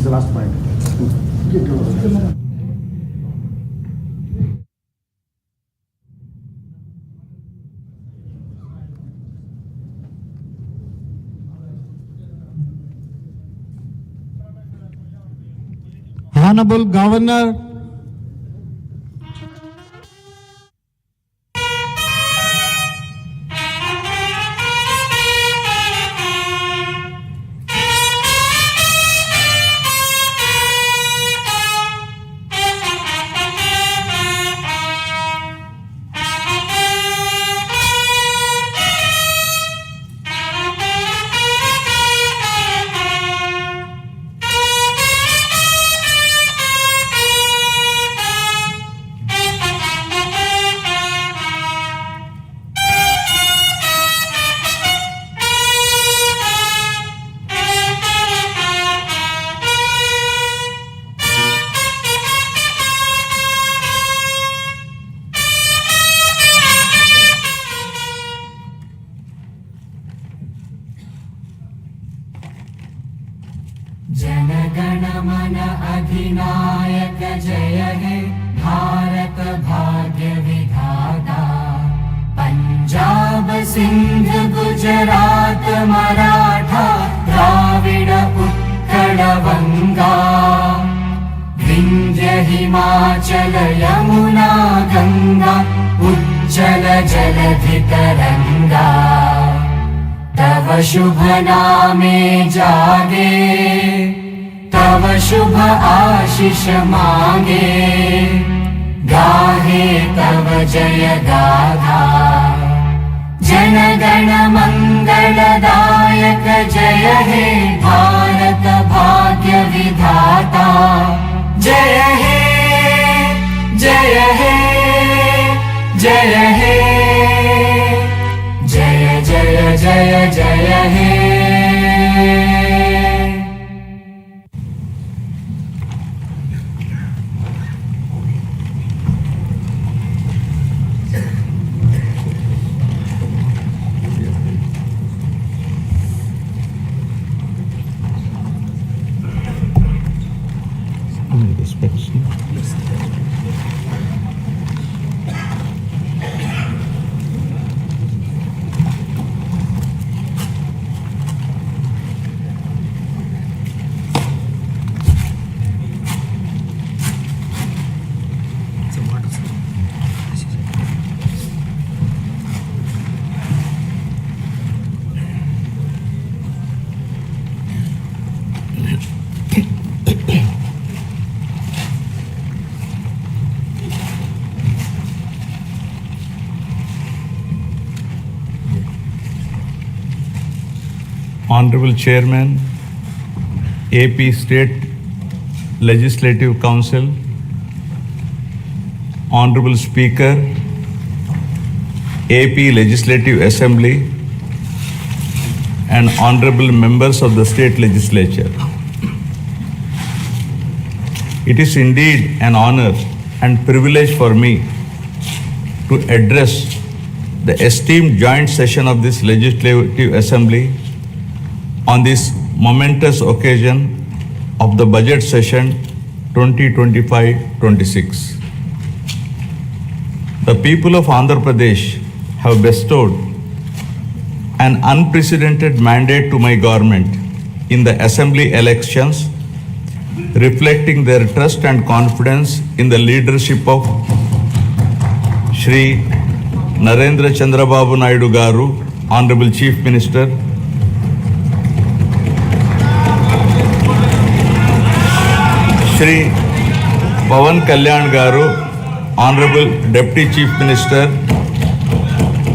the last point. Honorable Governor, जनगण मन अधिनायक जय हे भारत भाग्य विधाता। पंजाब सिंध गुजरात मराठा द्राविड उत्कल बंगा। विंध्य हिमाचल यमुना गंगा उज्जल जलधि तरंगा। तव शुभ नामे जागे तव शुभ आशीष मांगे। गाहे तव जय गाथा जनगण मंगलदायक जय हे भारत भाग्य विधाता। जय हे जय हे जय हे जय जय जय जय हे। Honorable Chairman, AP State Legislative Council, Honorable Speaker, AP Legislative Assembly, and Honorable Members of the State Legislature. It is indeed an honor and privilege for me to address the esteemed joint session of this Legislative Assembly on this momentous occasion of the budget session 2025-26. The people of Andhra Pradesh have bestowed an unprecedented mandate to my government in the assembly elections, reflecting their trust and confidence in the leadership of Shri Narendra Chandrababu Naidu Garu, Honorable Chief Minister, Shri Pawan Kalyan Garu, Honorable Deputy Chief Minister,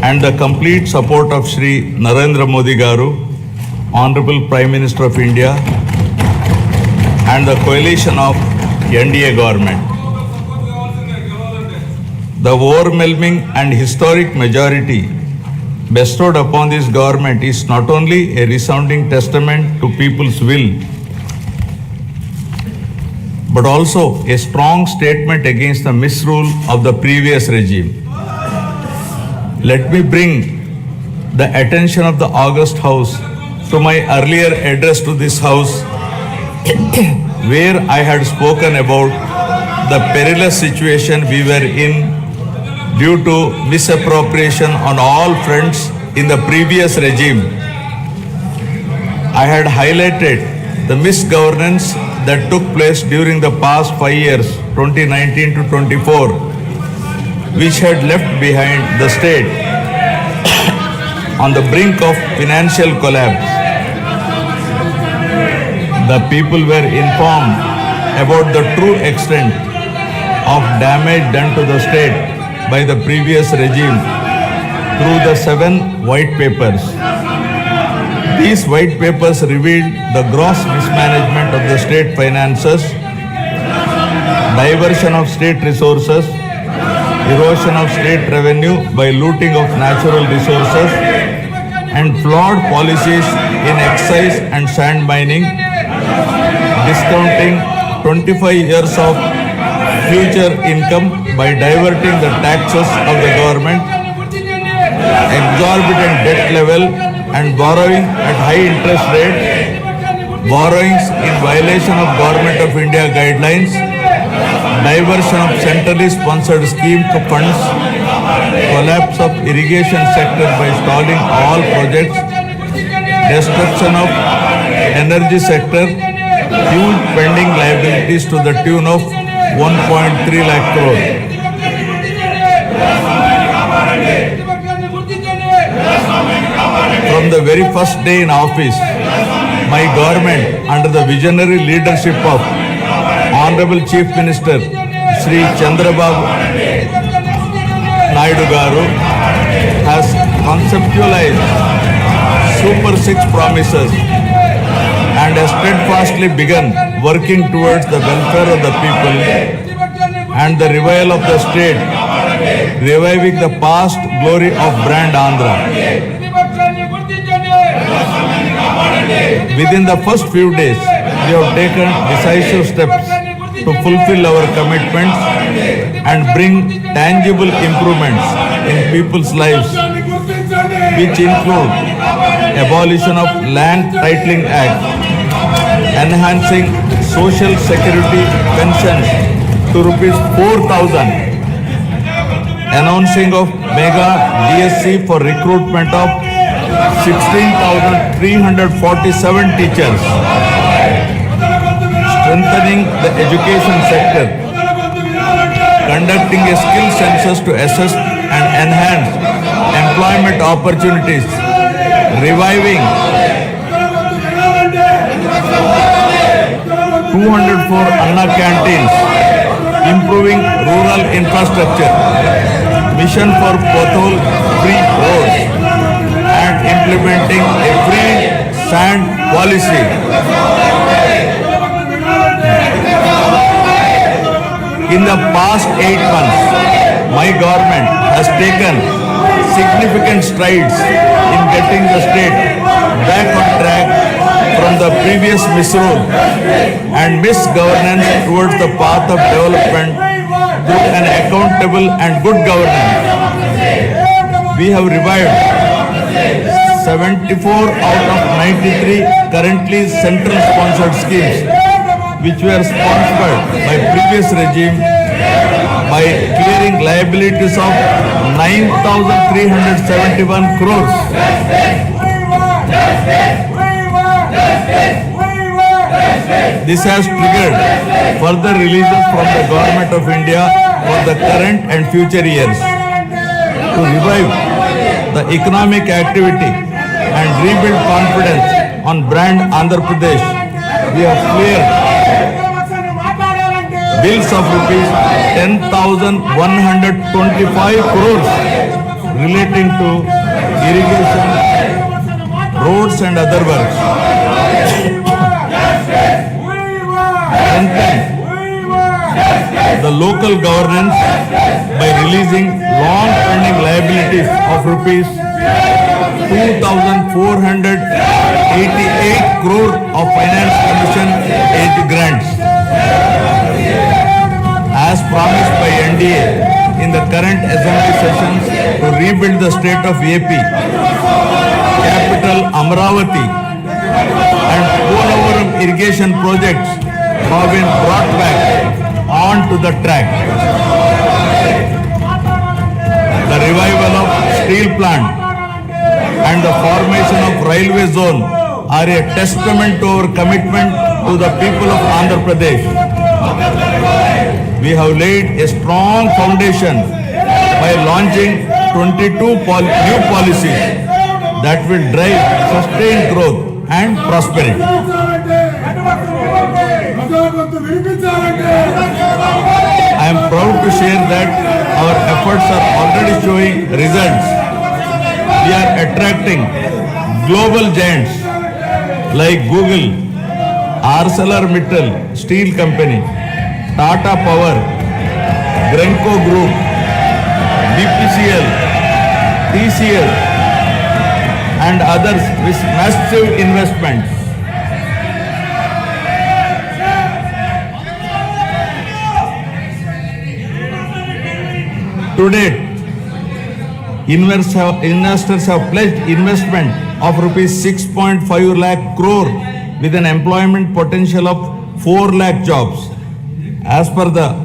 and the complete support of Shri Narendra Modi Garu, Honorable Prime Minister of India, and the coalition of NDA government. The overwhelming and historic majority bestowed upon this government is not only a resounding testament to people's will, but also a strong statement against the misrule of the previous regime. Let me bring the attention of the August House to my earlier address to this House where I had spoken about the perilous situation we were in due to misappropriation on all fronts in the previous regime. I had highlighted the misgovernance that took place during the past 5 years, 2019 to 24, which had left behind the state on the brink of financial collapse. The people were informed about the true extent of damage done to the state by the previous regime through the 7 white papers. These white papers revealed the gross mismanagement of the state finances, diversion of state resources, erosion of state revenue by looting of natural resources, and flawed policies in excise and sand mining, discounting 25 years of future income by diverting the taxes of the government, exorbitant debt level and borrowing at high interest rate, borrowings in violation of Government of India guidelines, diversion of centrally sponsored scheme funds, collapse of irrigation sector by stalling all projects, destruction of energy sector, huge pending liabilities to the tune of 1.3 lakh crore. From the very first day in office, my government, under the visionary leadership of Honorable Chief Minister Shri Chandrababu Naidu Garu, has conceptualized Super 6 promises and has steadfastly begun working towards the welfare of the people and the revival of the state, reviving the past glory of brand Andhra. Within the first few days, we have taken decisive steps to fulfill our commitments and bring tangible improvements in people's lives, which include abolition of Land Titling Act, enhancing social security pensions to rupees 4,000, announcing of mega DSC for recruitment of 16,347 teachers, strengthening the education sector, conducting a skill census to assess and enhance employment opportunities, reviving 204 Anna canteens, improving rural infrastructure, mission for pothole free roads, and implementing a free sand policy. In the past 8 months, my government has taken significant strides in getting the state back on track from the previous misrule and misgovernance towards the path of development through an accountable and good governance. We have revived 74 out of 93 currently central sponsored schemes which were sponsored by previous regime by clearing liabilities of 9,371 crores. This has triggered further releases from the Government of India for the current and future years. To revive the economic activity and rebuild confidence on brand Andhra Pradesh, we have cleared bills of rupees 10,125 crores relating to irrigation, roads and other works. Strengthen the local governance by releasing long-pending liabilities of rupees 2,488 crore of finance commission aid grants. As promised by NDA in the current assembly sessions to rebuild the state of AP, capital Amravati and Polavaram irrigation projects have been brought back onto the track. The revival of steel plant and the formation of railway zone are a testament to our commitment to the people of Andhra Pradesh. We have laid a strong foundation by launching 22 new policies that will drive sustained growth and prosperity. I am proud to share that our efforts are already showing results. We are attracting global giants like Google, ArcelorMittal Steel Company, Tata Power, Grenco Group, BPCL, TCL, and others with massive investments. To date, investors have pledged investment of rupees 6.5 lakh crore with an employment potential of 4 lakh jobs. As per the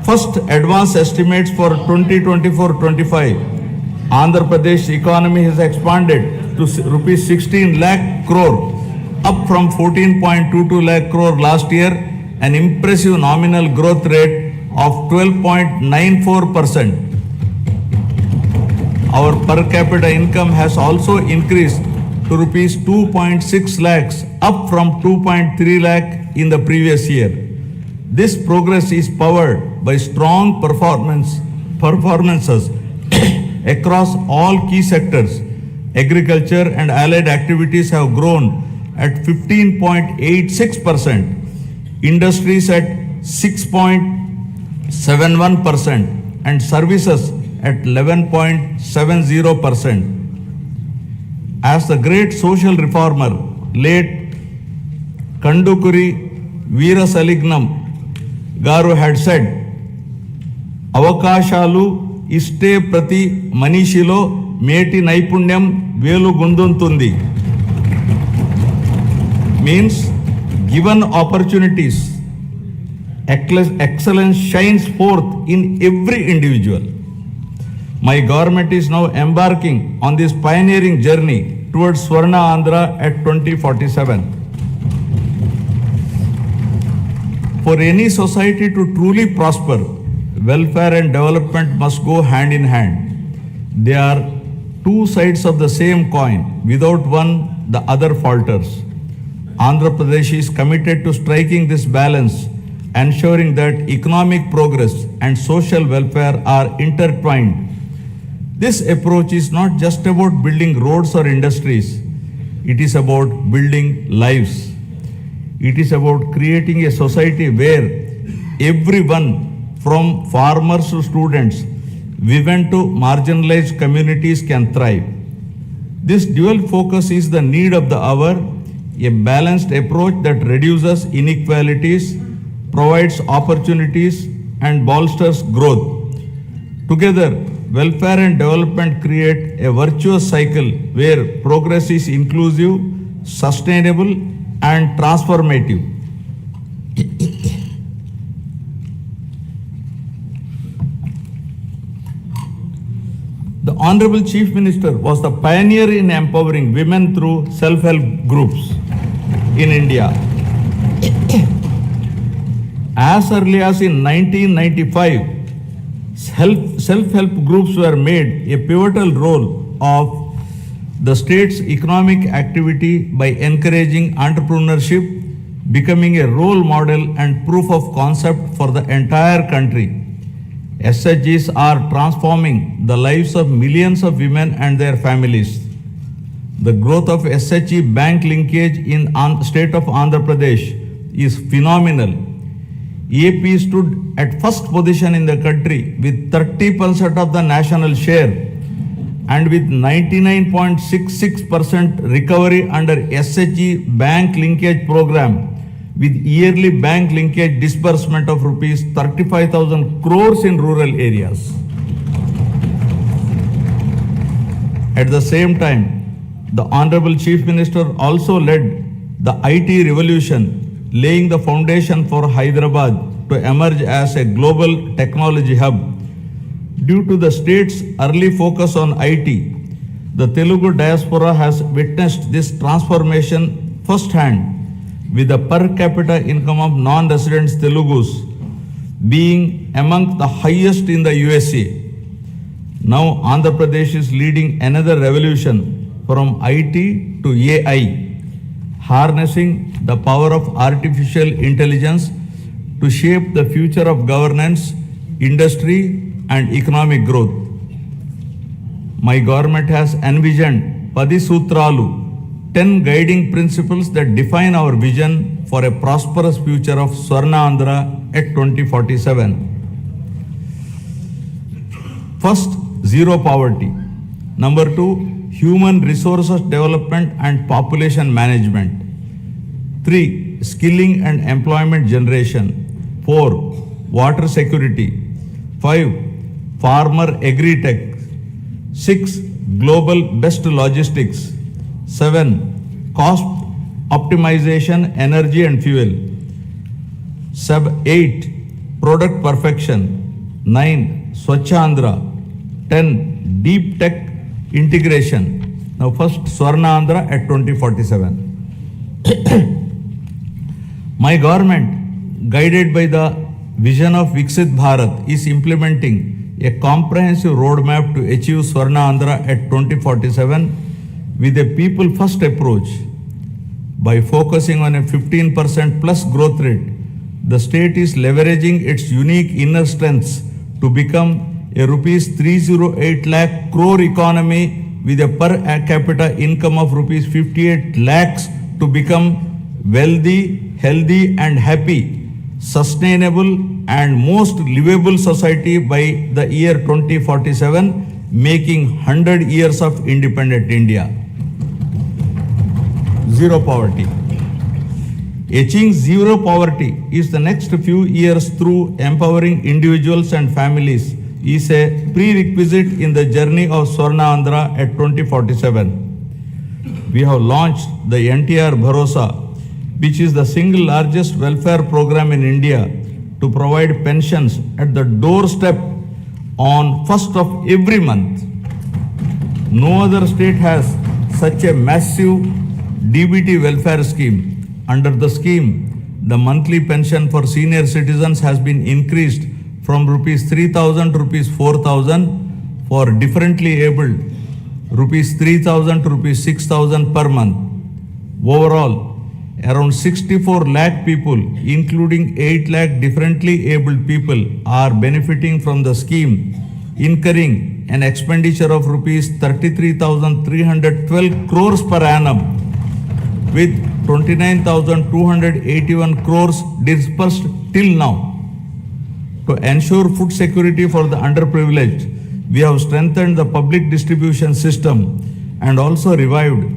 first advance estimates for 2024-25, Andhra Pradesh economy has expanded to rupees 16 lakh crore, up from 14.22 lakh crore last year, an impressive nominal growth rate of 12.94%. Our per capita income has also increased to rupees 2.6 lakhs, up from 2.3 lakh in the previous year. This progress is powered by strong performances across all key sectors. Agriculture and allied activities have grown at 15.86%, industries at 6.71%, and services at 11.70%. As the great social reformer, late Kandukuri Veerasalignam Garu had said, Avakashalu iste prati manishilo meti naipunyam velu gunduntundi. Means, given opportunities, excellence shines forth in every individual. My government is now embarking on this pioneering journey towards Swarna Andhra at 2047. For any society to truly prosper, welfare and development must go hand in hand. They are two sides of the same coin. Without one, the other falters. Andhra Pradesh is committed to striking this balance, ensuring that economic progress and social welfare are intertwined. This approach is not just about building roads or industries. It is about building lives. It is about creating a society where everyone, from farmers to students, women to marginalized communities, can thrive. This dual focus is the need of the hour, a balanced approach that reduces inequalities, provides opportunities, and bolsters growth. Together, welfare and development create a virtuous cycle where progress is inclusive, sustainable, and transformative. The Honorable Chief Minister was the pioneer in empowering women through self-help groups in India. As early as in 1995, self-help groups were made a pivotal role of the state's economic activity by encouraging entrepreneurship, becoming a role model and proof of concept for the entire country. SHGs are transforming the lives of millions of women and their families. The growth of SHG bank linkage in state of Andhra Pradesh is phenomenal. AP stood at first position in the country with 30% of the national share and with 99.66% recovery under SHG bank linkage program, with yearly bank linkage disbursement of rupees 35,000 crores in rural areas. At the same time, the Honorable Chief Minister also led the IT revolution laying the foundation for Hyderabad to emerge as a global technology hub. Due to the state's early focus on IT, the Telugu diaspora has witnessed this transformation firsthand, with the per capita income of non-resident Telugus being among the highest in the USA. Now Andhra Pradesh is leading another revolution from IT to AI, harnessing the power of artificial intelligence to shape the future of governance, industry, and economic growth. My government has envisioned 10 Sutralu, 10 guiding principles that define our vision for a prosperous future of Swarna Andhra at 2047. First, zero poverty. Number 2, human resources development and population management. 3, skilling and employment generation. 4, water security. 5, farmer agri-tech. 6, global best logistics. 7, cost optimization, energy and fuel. 8, product perfection. 9, Swachha Andhra. 10, deep tech integration. Now first, Swarna Andhra at 2047. My government, guided by the vision of Viksit Bharat, is implementing a comprehensive roadmap to achieve Swarna Andhra at 2047 with a people-first approach. By focusing on a 15% plus growth rate, the state is leveraging its unique inner strengths to become a rupees 308 lakh crore economy with a per capita income of rupees 58 lakhs to become wealthy, healthy and happy, sustainable and most livable society by the year 2047, making 100 years of independent India. Zero poverty. Achieving zero poverty is the next few years through empowering individuals and families is a prerequisite in the journey of Swarna Andhra at 2047. We have launched the NTR Bharosa, which is the single largest welfare program in India to provide pensions at the doorstep on 1st of every month. No other state has such a massive DBT welfare scheme. Under the scheme, the monthly pension for senior citizens has been increased from rupees 3,000 to rupees 4,000, for differently abled rupees 3,000 to rupees 6,000 per month. Overall, around 64 lakh people, including 8 lakh differently abled people, are benefiting from the scheme, incurring an expenditure of rupees 33,312 crores per annum, with 29,281 crores dispersed till now. To ensure food security for the underprivileged, we have strengthened the public distribution system and also revived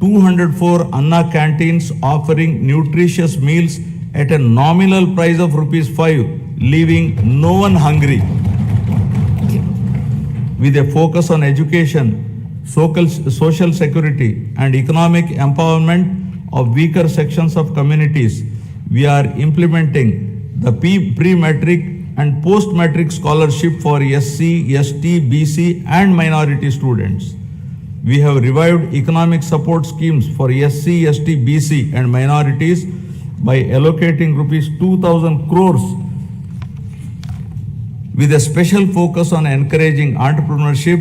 204 Anna canteens offering nutritious meals at a nominal price of rupees 5, leaving no one hungry. With a focus on education, social security and economic empowerment of weaker sections of communities, we are implementing the pre-matric and post-matric scholarship for SC, ST, BC and minority students. We have revived economic support schemes for SC, ST, BC and minorities by allocating rupees 2,000 crores with a special focus on encouraging entrepreneurship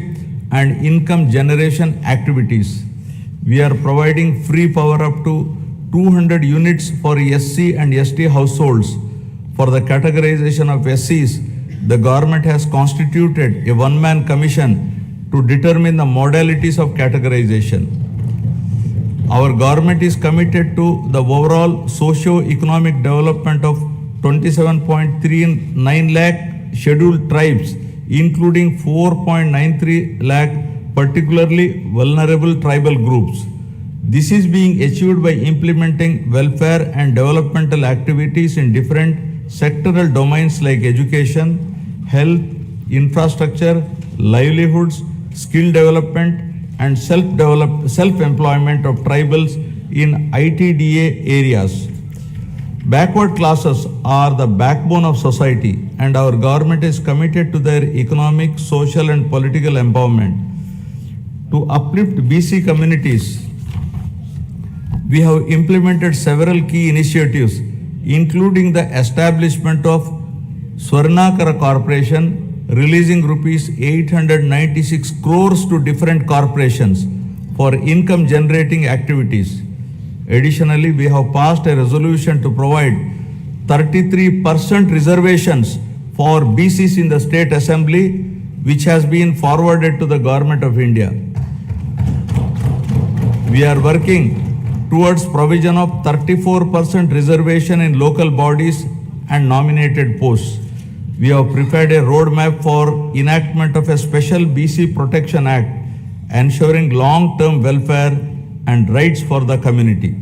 and income generation activities. We are providing free power up to 200 units for SC and ST households. For the categorization of SCs, the government has constituted a one-man commission to determine the modalities of categorization. Our government is committed to the overall socio-economic development of 27.39 lakh scheduled tribes, including 4.93 lakh particularly vulnerable tribal groups. This is being achieved by implementing welfare and developmental activities in different sectoral domains like education, health, infrastructure, livelihoods, skill development, and self-employment of tribals in ITDA areas. Backward classes are the backbone of society, and our government is committed to their economic, social, and political empowerment. To uplift BC communities, we have implemented several key initiatives, including the establishment of Swarnakara Corporation, releasing rupees 896 crores to different corporations for income generating activities. Additionally, we have passed a resolution to provide 33% reservations for BCs in the State Assembly, which has been forwarded to the Government of India. We are working towards provision of 34% reservation in local bodies and nominated posts. We have prepared a roadmap for enactment of a special BC Protection Act, ensuring long-term welfare and rights for the community.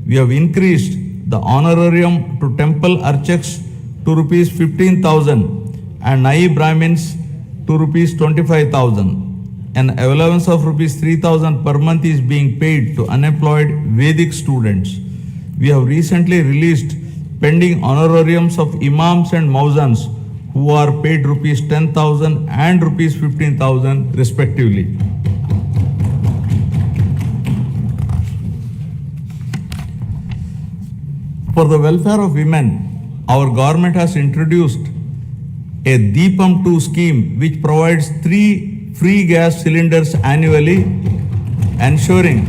We have increased the honorarium to temple archaks to rupees 15,000 and Nai Brahmins to rupees 25,000. An allowance of rupees 3,000 per month is being paid to unemployed Vedic students. We have recently released pending honorariums of imams and muezzins who are paid rupees 10,000 and rupees 15,000 respectively. For the welfare of women, our government has introduced a Deepam 2 scheme which provides 3 free gas cylinders annually, ensuring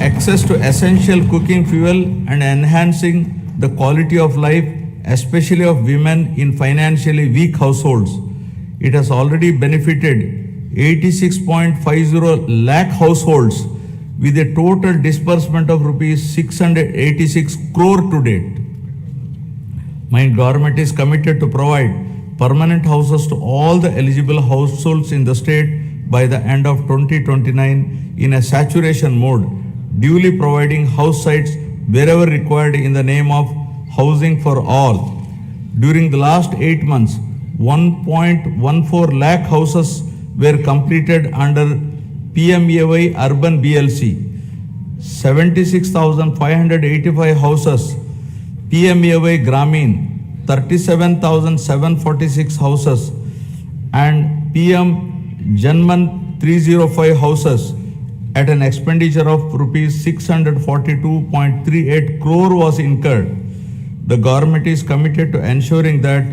access to essential cooking fuel and enhancing the quality of life, especially of women in financially weak households. It has already benefited 86.50 lakh households with a total disbursement of rupees 686 crore to date. My government is committed to provide permanent houses to all the eligible households in the state by the end of 2029 in a saturation mode, duly providing house sites wherever required in the name of housing for all. During the last 8 months, 1.14 lakh houses were completed under PMAY Urban BLC, 76,585 houses PMAY Gramin, 37,746 houses, and PM Janman 305 houses at an expenditure of rupees 642.38 crore was incurred. The government is committed to ensuring that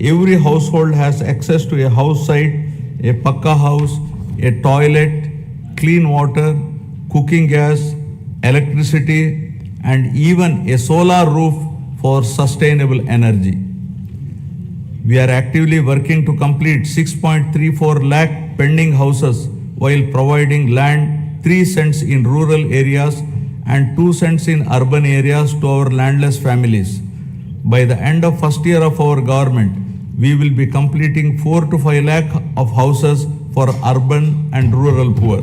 every household has access to a house site, a pakka house, a toilet, clean water, cooking gas, electricity, and even a solar roof for sustainable energy. We are actively working to complete 6.34 lakh pending houses while providing land 3 cents in rural areas and 2 cents in urban areas to our landless families. By the end of first year of our government, we will be completing 4 to 5 lakh of houses for urban and rural poor.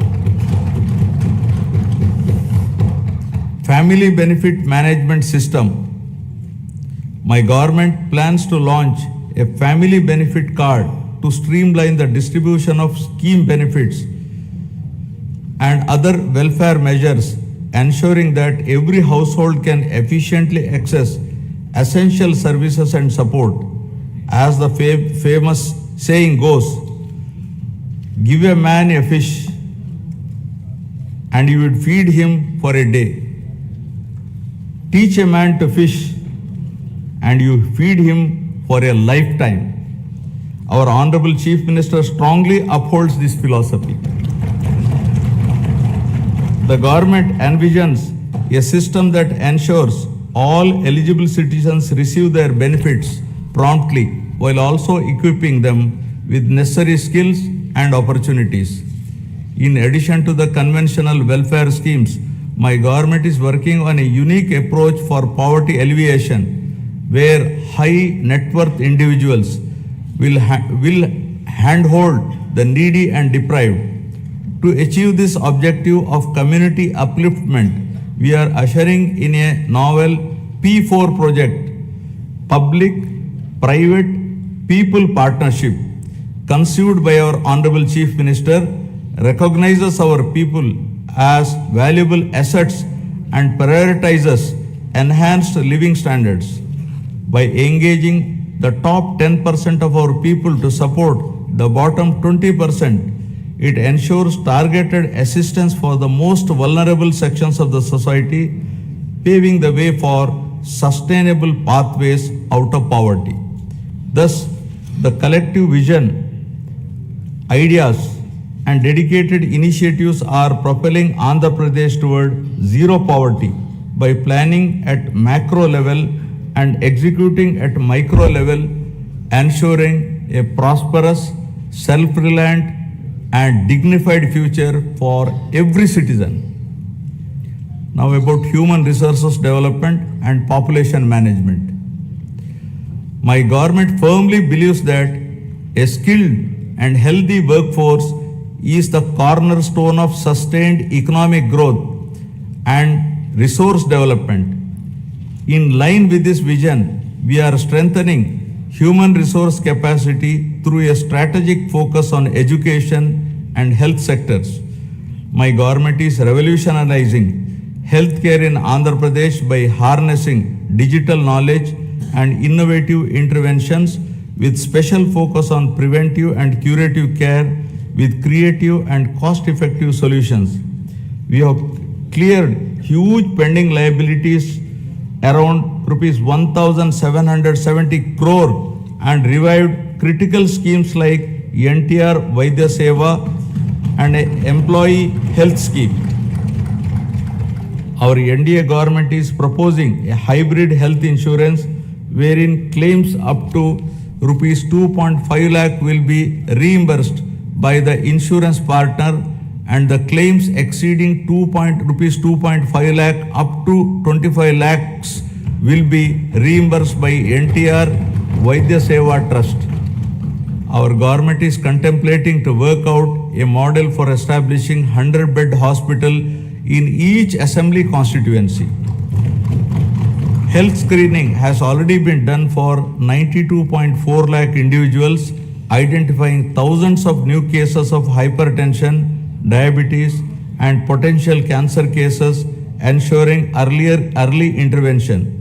Family Benefit Management System. My government plans to launch a family benefit card to streamline the distribution of scheme benefits and other welfare measures, ensuring that every household can efficiently access essential services and support. As the famous saying goes, give a man a fish and you would feed him for a day. Teach a man to fish and you feed him for a lifetime. Our Honorable Chief Minister strongly upholds this philosophy. The government envisions a system that ensures all eligible citizens receive their benefits promptly while also equipping them with necessary skills and opportunities. In addition to the conventional welfare schemes, my government is working on a unique approach for poverty alleviation, where high net worth individuals will handhold the needy and deprived. To achieve this objective of community upliftment, we are ushering in a novel P4 project, Public-Private People Partnership, conceived by our Honorable Chief Minister, recognizes our people as valuable assets and prioritizes enhanced living standards. By engaging the top 10% of our people to support the bottom 20%, it ensures targeted assistance for the most vulnerable sections of the society, paving the way for sustainable pathways out of poverty. Thus, the collective vision, ideas, and dedicated initiatives are propelling Andhra Pradesh toward zero poverty by planning at macro level and executing at micro level, ensuring a prosperous, self-reliant, and dignified future for every citizen. Now about human resources development and population management. My government firmly believes that a skilled and healthy workforce is the cornerstone of sustained economic growth and resource development. In line with this vision, we are strengthening human resource capacity through a strategic focus on education and health sectors. My government is revolutionizing healthcare in Andhra Pradesh by harnessing digital knowledge and innovative interventions with special focus on preventive and curative care with creative and cost-effective solutions. We have cleared huge pending liabilities around rupees 1,770 crore and revived critical schemes like NTR Vaidya Seva and an employee health scheme. Our NDA government is proposing a hybrid health insurance wherein claims up to rupees 2.5 lakh will be reimbursed by the insurance partner and the claims exceeding rupees 2.5 lakh up to 25 lakhs will be reimbursed by NTR Vaidya Seva Trust. Our government is contemplating to work out a model for establishing 100-bed hospital in each assembly constituency. Health screening has already been done for 92.4 lakh individuals, identifying thousands of new cases of hypertension, diabetes, and potential cancer cases, ensuring early intervention.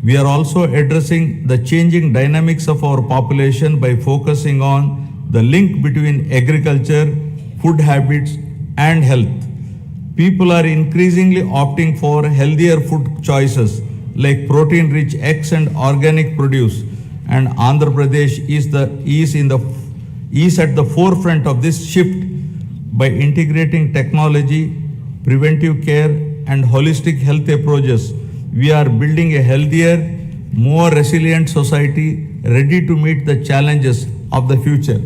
We are also addressing the changing dynamics of our population by focusing on the link between agriculture, food habits, and health. People are increasingly opting for healthier food choices like protein-rich eggs and organic produce, and Andhra Pradesh is at the forefront of this shift by integrating technology, preventive care, and holistic health approaches. We are building a healthier, more resilient society ready to meet the challenges of the future.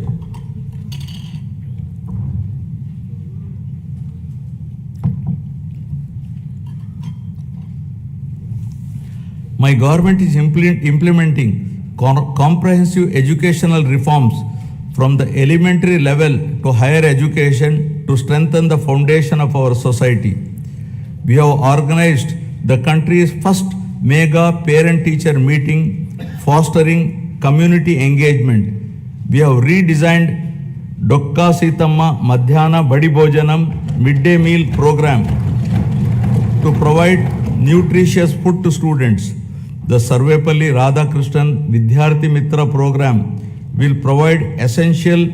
My government is implementing comprehensive educational reforms from the elementary level to higher education to strengthen the foundation of our society. We have organized the country's first mega parent-teacher meeting, fostering community engagement. We have redesigned Dokka Sitamma Madhyana Badi Bhojanam midday meal program to provide nutritious food to students. The Sarvepalli Radhakrishnan Vidyarthi Mitra program will provide essential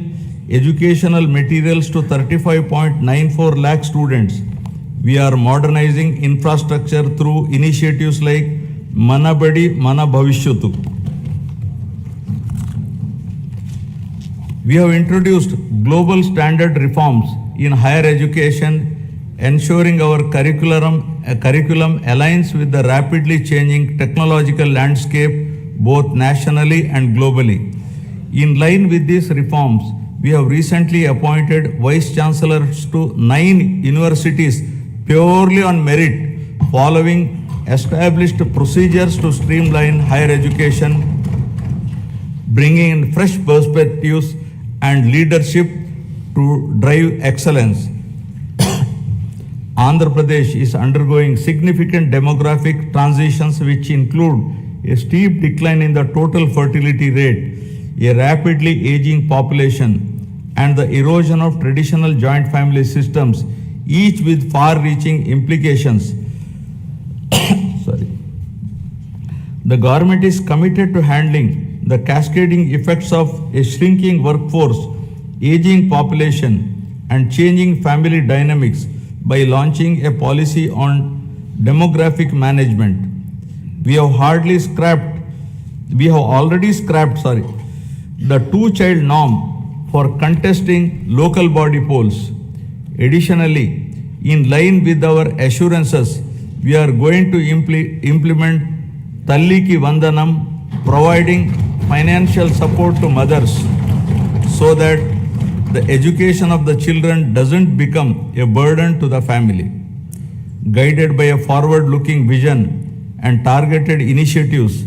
educational materials to 35.94 lakh students. We are modernizing infrastructure through initiatives like Mana Badi Mana Bhavishyatu. We have introduced global standard reforms in higher education, ensuring our curriculum aligns with the rapidly changing technological landscape both nationally and globally. In line with these reforms, we have recently appointed vice chancellors to 9 universities purely on merit, following established procedures to streamline higher education, bringing in fresh perspectives and leadership to drive excellence. Andhra Pradesh is undergoing significant demographic transitions which include a steep decline in the total fertility rate, a rapidly aging population, and the erosion of traditional joint family systems, each with far-reaching implications The government is committed to handling the cascading effects of a shrinking workforce, aging population, and changing family dynamics by launching a policy on demographic management. We have already scrapped the two-child norm for contesting local body polls. Additionally, in line with our assurances, we are going to implement Talliki Vandanam, providing financial support to mothers so that the education of the children doesn't become a burden to the family. Guided by a forward-looking vision and targeted initiatives,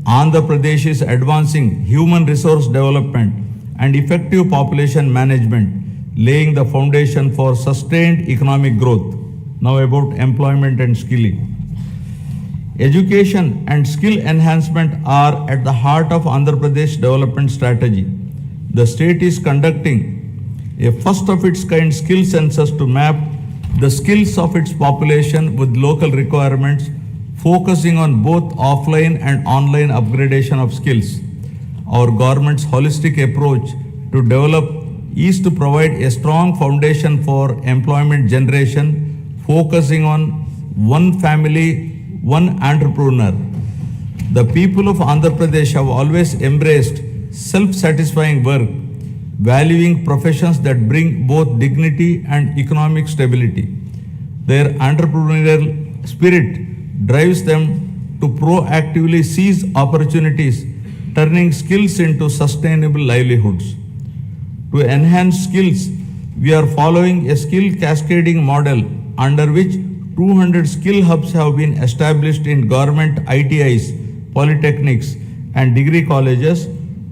Andhra Pradesh is advancing human resource development and effective population management, laying the foundation for sustained economic growth. Now about employment and skilling. Education and skill enhancement are at the heart of Andhra Pradesh development strategy. The state is conducting a first of its kind skill census to map the skills of its population with local requirements, focusing on both offline and online upgradation of skills. Our government's holistic approach to develop is to provide a strong foundation for employment generation, focusing on one family, one entrepreneur. The people of Andhra Pradesh have always embraced self-satisfying work, valuing professions that bring both dignity and economic stability. Their entrepreneurial spirit drives them to proactively seize opportunities, turning skills into sustainable livelihoods. To enhance skills, we are following a skill cascading model under which 200 skill hubs have been established in government ITIs, polytechnics, and degree colleges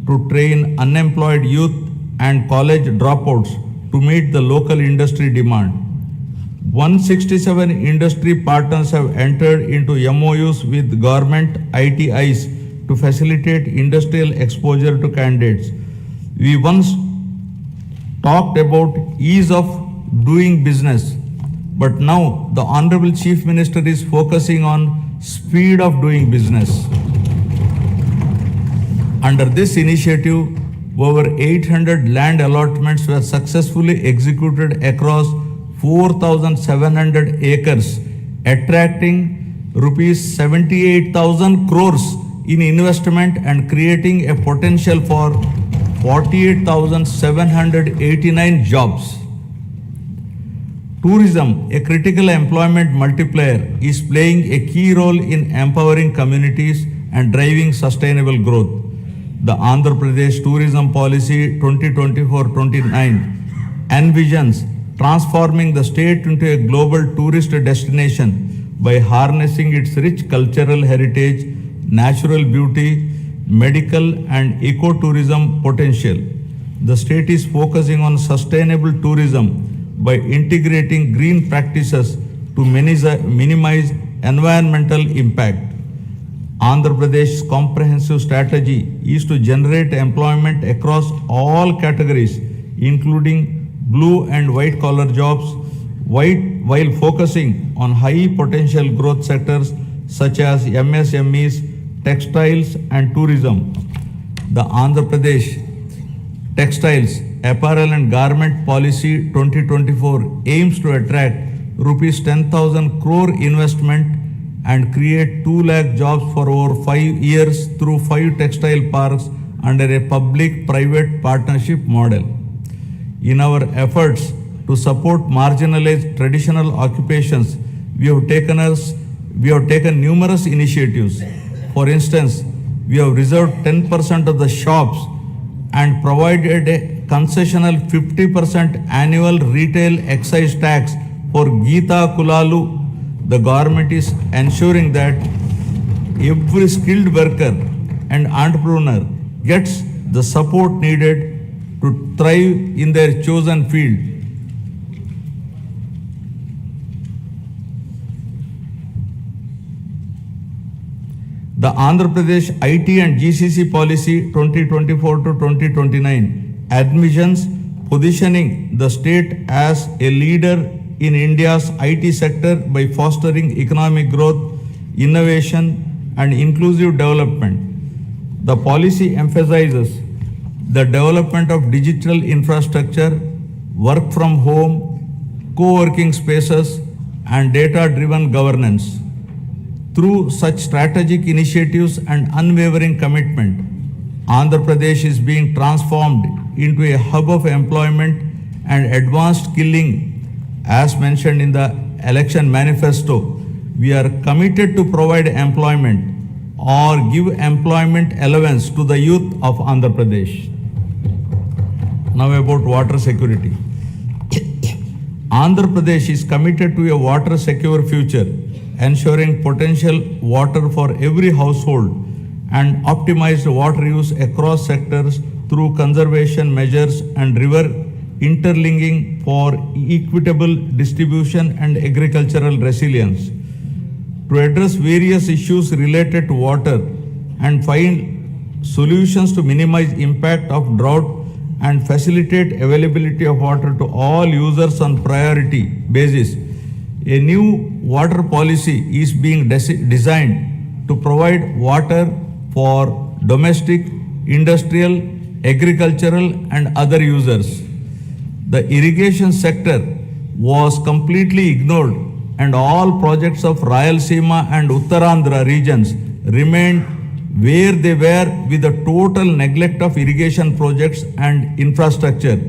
to train unemployed youth and college dropouts to meet the local industry demand. 167 industry partners have entered into MOUs with government ITIs to facilitate industrial exposure to candidates. We once talked about ease of doing business, but now the Honorable Chief Minister is focusing on speed of doing business. Under this initiative, over 800 land allotments were successfully executed across 4,700 acres, attracting rupees 78,000 crores in investment and creating a potential for 48,789 jobs. Tourism, a critical employment multiplier, is playing a key role in empowering communities and driving sustainable growth. The Andhra Pradesh Tourism Policy 2024-29 envisions transforming the state into a global tourist destination by harnessing its rich cultural heritage, natural beauty, medical and ecotourism potential. The state is focusing on sustainable tourism by integrating green practices to minimize environmental impact. Andhra Pradesh's comprehensive strategy is to generate employment across all categories, including blue and white collar jobs, while focusing on high potential growth sectors such as MSMEs, textiles and tourism. The Andhra Pradesh Textiles, Apparel and Garment Policy 2024 aims to attract rupees 10,000 crore investment and create 2 lakh jobs for over 5 years through 5 textile parks under a public-private partnership model. In our efforts to support marginalized traditional occupations, we have taken numerous initiatives. For instance, we have reserved 10% of the shops and provided a concessional 50% annual retail excise tax for Geeta Kulalu. The government is ensuring that every skilled worker and entrepreneur gets the support needed to thrive in their chosen field. The Andhra Pradesh IT and GCC Policy 2024-2029 admissions positioning the state as a leader in India's IT sector by fostering economic growth, innovation and inclusive development. The policy emphasizes the development of digital infrastructure, work from home, co-working spaces, and data-driven governance. Through such strategic initiatives and unwavering commitment, Andhra Pradesh is being transformed into a hub of employment and advanced skilling. As mentioned in the election manifesto, we are committed to provide employment or give employment allowance to the youth of Andhra Pradesh. Now about water security. Andhra Pradesh is committed to a water secure future, ensuring potential water for every household and optimized water use across sectors through conservation measures and river interlinking for equitable distribution and agricultural resilience. To address various issues related to water and find solutions to minimize impact of drought and facilitate availability of water to all users on priority basis, a new water policy is being designed to provide water for domestic, industrial, agricultural and other users. The irrigation sector was completely ignored and all projects of Rayalaseema and Uttarandhra regions remained where they were with the total neglect of irrigation projects and infrastructure.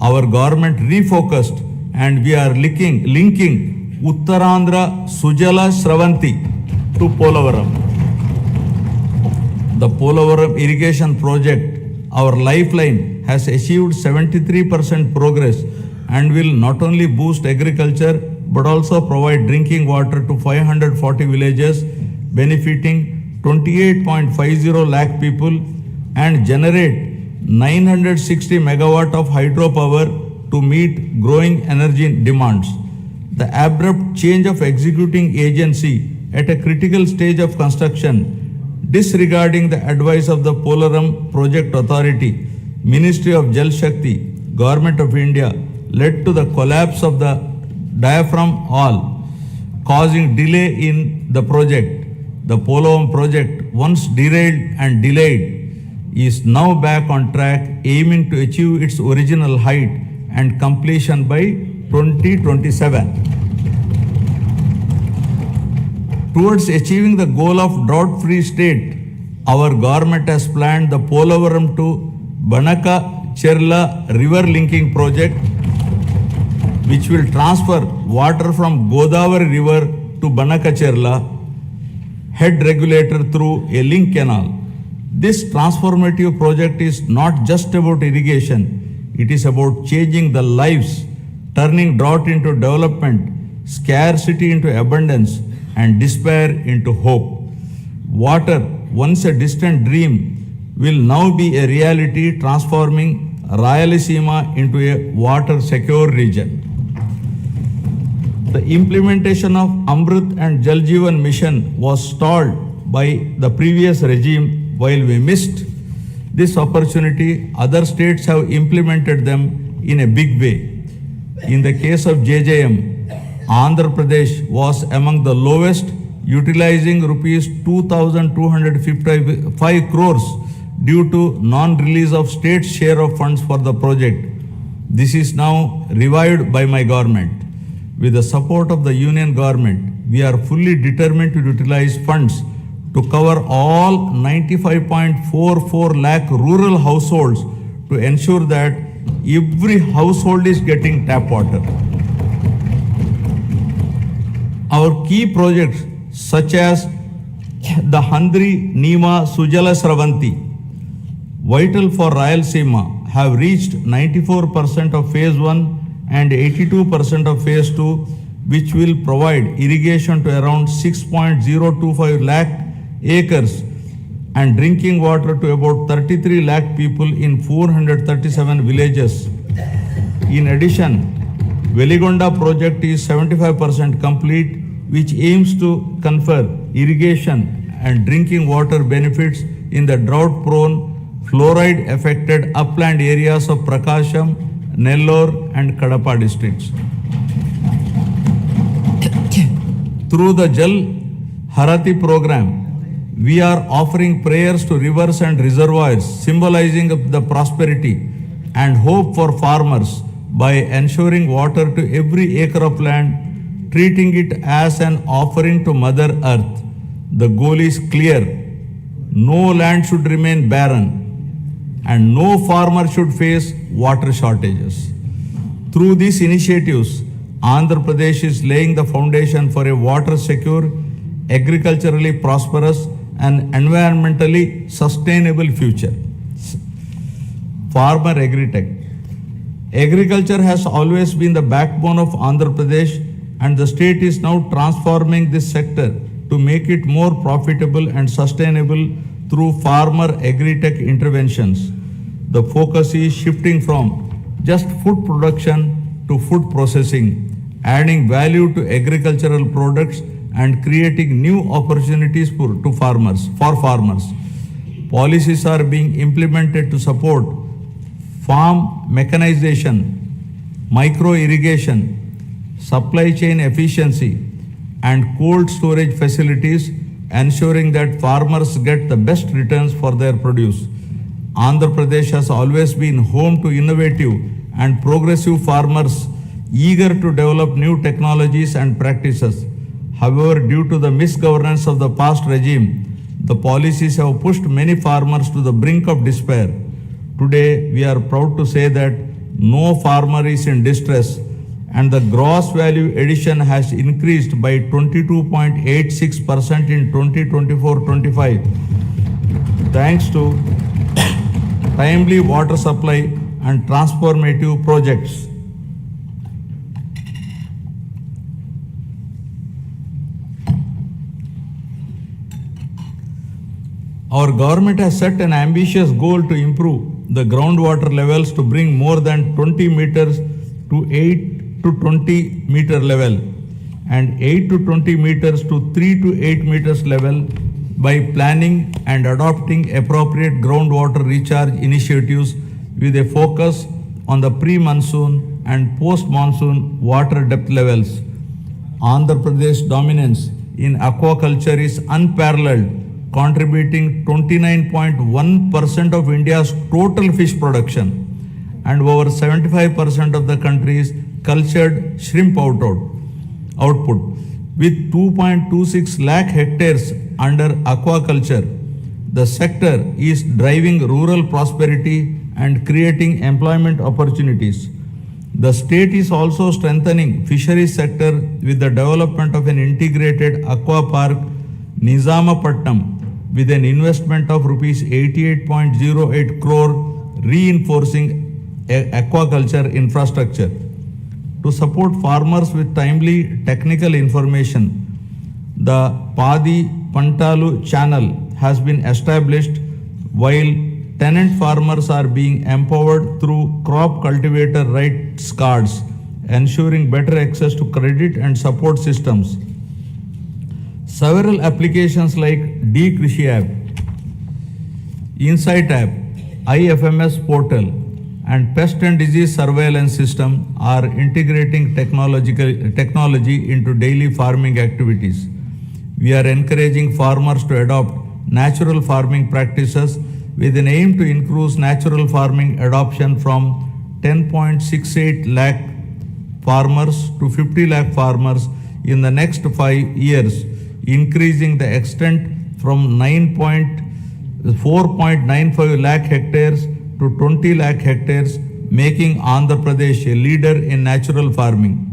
Our government refocused and we are linking Uttarandhra Sujala Sravanti to Polavaram. The Polavaram irrigation project, our lifeline, has achieved 73% progress and will not only boost agriculture but also provide drinking water to 540 villages, benefiting 28.50 lakh people and generate 960 megawatt of hydropower to meet growing energy demands. The abrupt change of executing agency at a critical stage of construction, disregarding the advice of the Polavaram Project Authority, Ministry of Jal Shakti, Government of India, led to the collapse of the diaphragm wall, causing delay in the project. The Polavaram project, once derailed and delayed, is now back on track, aiming to achieve its original height and completion by 2027. Towards achieving the goal of drought-free state, our government has planned the Polavaram to Banaka-Cherla river linking project, which will transfer water from Godavari river to Banaka-Cherla head regulator through a link canal. This transformative project is not just about irrigation, it is about changing the lives, turning drought into development, scarcity into abundance, and despair into hope. Water, once a distant dream, will now be a reality, transforming Rayalaseema into a water-secure region. The implementation of Amrit and Jal Jeevan mission was stalled by the previous regime. While we missed this opportunity, other states have implemented them in a big way. In the case of JJM, Andhra Pradesh was among the lowest, utilizing rupees 2,255 crores due to non-release of state share of funds for the project. This is now revived by my government. With the support of the union government, we are fully determined to utilize funds to cover all 95.44 lakh rural households to ensure that every household is getting tap water. Our key projects such as the Handri Nima Sujala Sravanti, vital for Rayalaseema, have reached 94% of phase 1 and 82% of phase 2, which will provide irrigation to around 6.025 lakh acres and drinking water to about 33 lakh people in 437 villages. In addition, Veligonda project is 75% complete, which aims to confer irrigation and drinking water benefits in the drought-prone, fluoride-affected upland areas of Prakasham, Nellore and Kadapa districts. Through the Jal Harati program, we are offering prayers to rivers and reservoirs, symbolizing the prosperity and hope for farmers by ensuring water to every acre of land, treating it as an offering to Mother Earth. The goal is clear. No land should remain barren and no farmer should face water shortages. Through these initiatives, Andhra Pradesh is laying the foundation for a water secure, agriculturally prosperous and environmentally sustainable future. Farmer Agritech. Agriculture has always been the backbone of Andhra Pradesh, and the state is now transforming this sector to make it more profitable and sustainable through farmer agritech interventions. The focus is shifting from just food production to food processing, adding value to agricultural products and creating new opportunities for farmers. Policies are being implemented to support farm mechanization, micro irrigation, supply chain efficiency, and cold storage facilities, ensuring that farmers get the best returns for their produce. Andhra Pradesh has always been home to innovative and progressive farmers eager to develop new technologies and practices. However, due to the misgovernance of the past regime, the policies have pushed many farmers to the brink of despair. Today, we are proud to say that no farmer is in distress, and the gross value addition has increased by 22.86% in 2024-25, thanks to timely water supply and transformative projects. Our government has set an ambitious goal to improve the groundwater levels to bring more than 20 meters to 8 to 20 meter level and 8 to 20 meters to 3 to 8 meters level by planning and adopting appropriate groundwater recharge initiatives with a focus on the pre-monsoon and post-monsoon water depth levels. Andhra Pradesh dominance in aquaculture is unparalleled, contributing 29.1% of India's total fish production and over 75% of the country's cultured shrimp output. With 2.26 lakh hectares under aquaculture, the sector is driving rural prosperity and creating employment opportunities. The state is also strengthening fisheries sector with the development of an integrated aqua park, Nizamapatnam, with an investment of rupees 88.08 crore, reinforcing aquaculture infrastructure. To support farmers with timely technical information, the Padi Pantalu channel has been established, while tenant farmers are being empowered through crop cultivator rights cards, ensuring better access to credit and support systems. Several applications like D-Krishi app, Insight app, IFMS portal, and pest and disease surveillance system are integrating technology into daily farming activities. We are encouraging farmers to adopt natural farming practices with an aim to increase natural farming adoption from 10.68 lakh farmers to 50 lakh farmers in the next 5 years, increasing the extent from 4.95 lakh hectares to 20 lakh hectares, making Andhra Pradesh a leader in natural farming.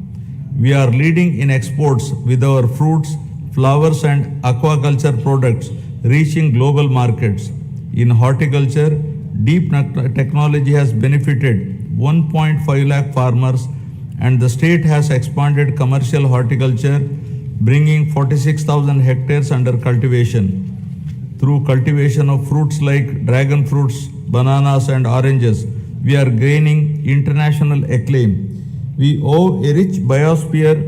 We are leading in exports with our fruits, flowers and aquaculture products reaching global markets. In horticulture, deep technology has benefited 1.5 lakh farmers, and the state has expanded commercial horticulture, bringing 46,000 hectares under cultivation. Through cultivation of fruits like dragon fruits, bananas and oranges, we are gaining international acclaim. We owe a rich biosphere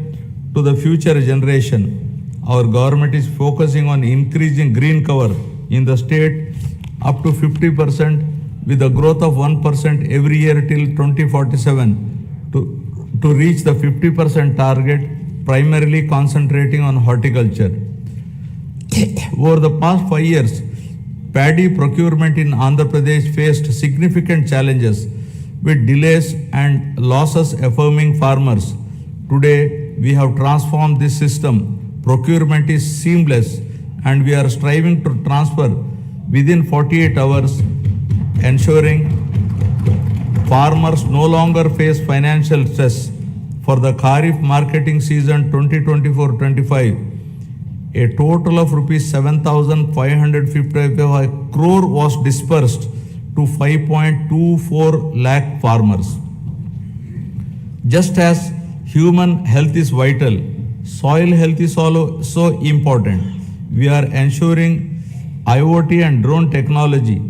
to the future generation. Our government is focusing on increasing green cover in the state up to 50% with a growth of 1% every year till 2047 to reach the 50% target, primarily concentrating on horticulture. Over the past 5 years, paddy procurement in Andhra Pradesh faced significant challenges with delays and losses affirming farmers. Today, we have transformed this system. Procurement is seamless and we are striving to transfer within 48 hours, ensuring farmers no longer face financial stress. For the Kharif marketing season 2024-25, a total of rupees 7,555 crore was dispersed to 5.24 lakh farmers. Just as human health is vital, soil health is also important. We are ensuring IoT and drone technology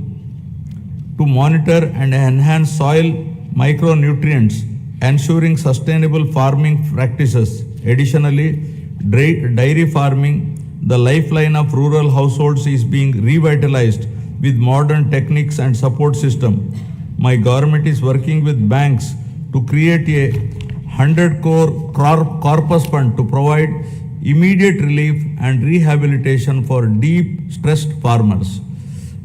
to monitor and enhance soil micronutrients, ensuring sustainable farming practices. Additionally, dairy farming, the lifeline of rural households, is being revitalized with modern techniques and support system. My government is working with banks to create a 100 crore corpus fund to provide immediate relief and rehabilitation for deep stressed farmers.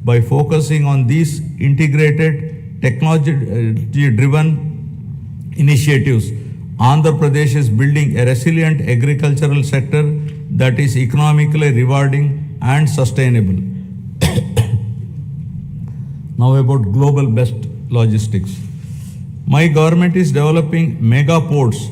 By focusing on these integrated technology-driven initiatives, Andhra Pradesh is building a resilient agricultural sector that is economically rewarding and sustainable. Now about global best logistics. My government is developing mega ports,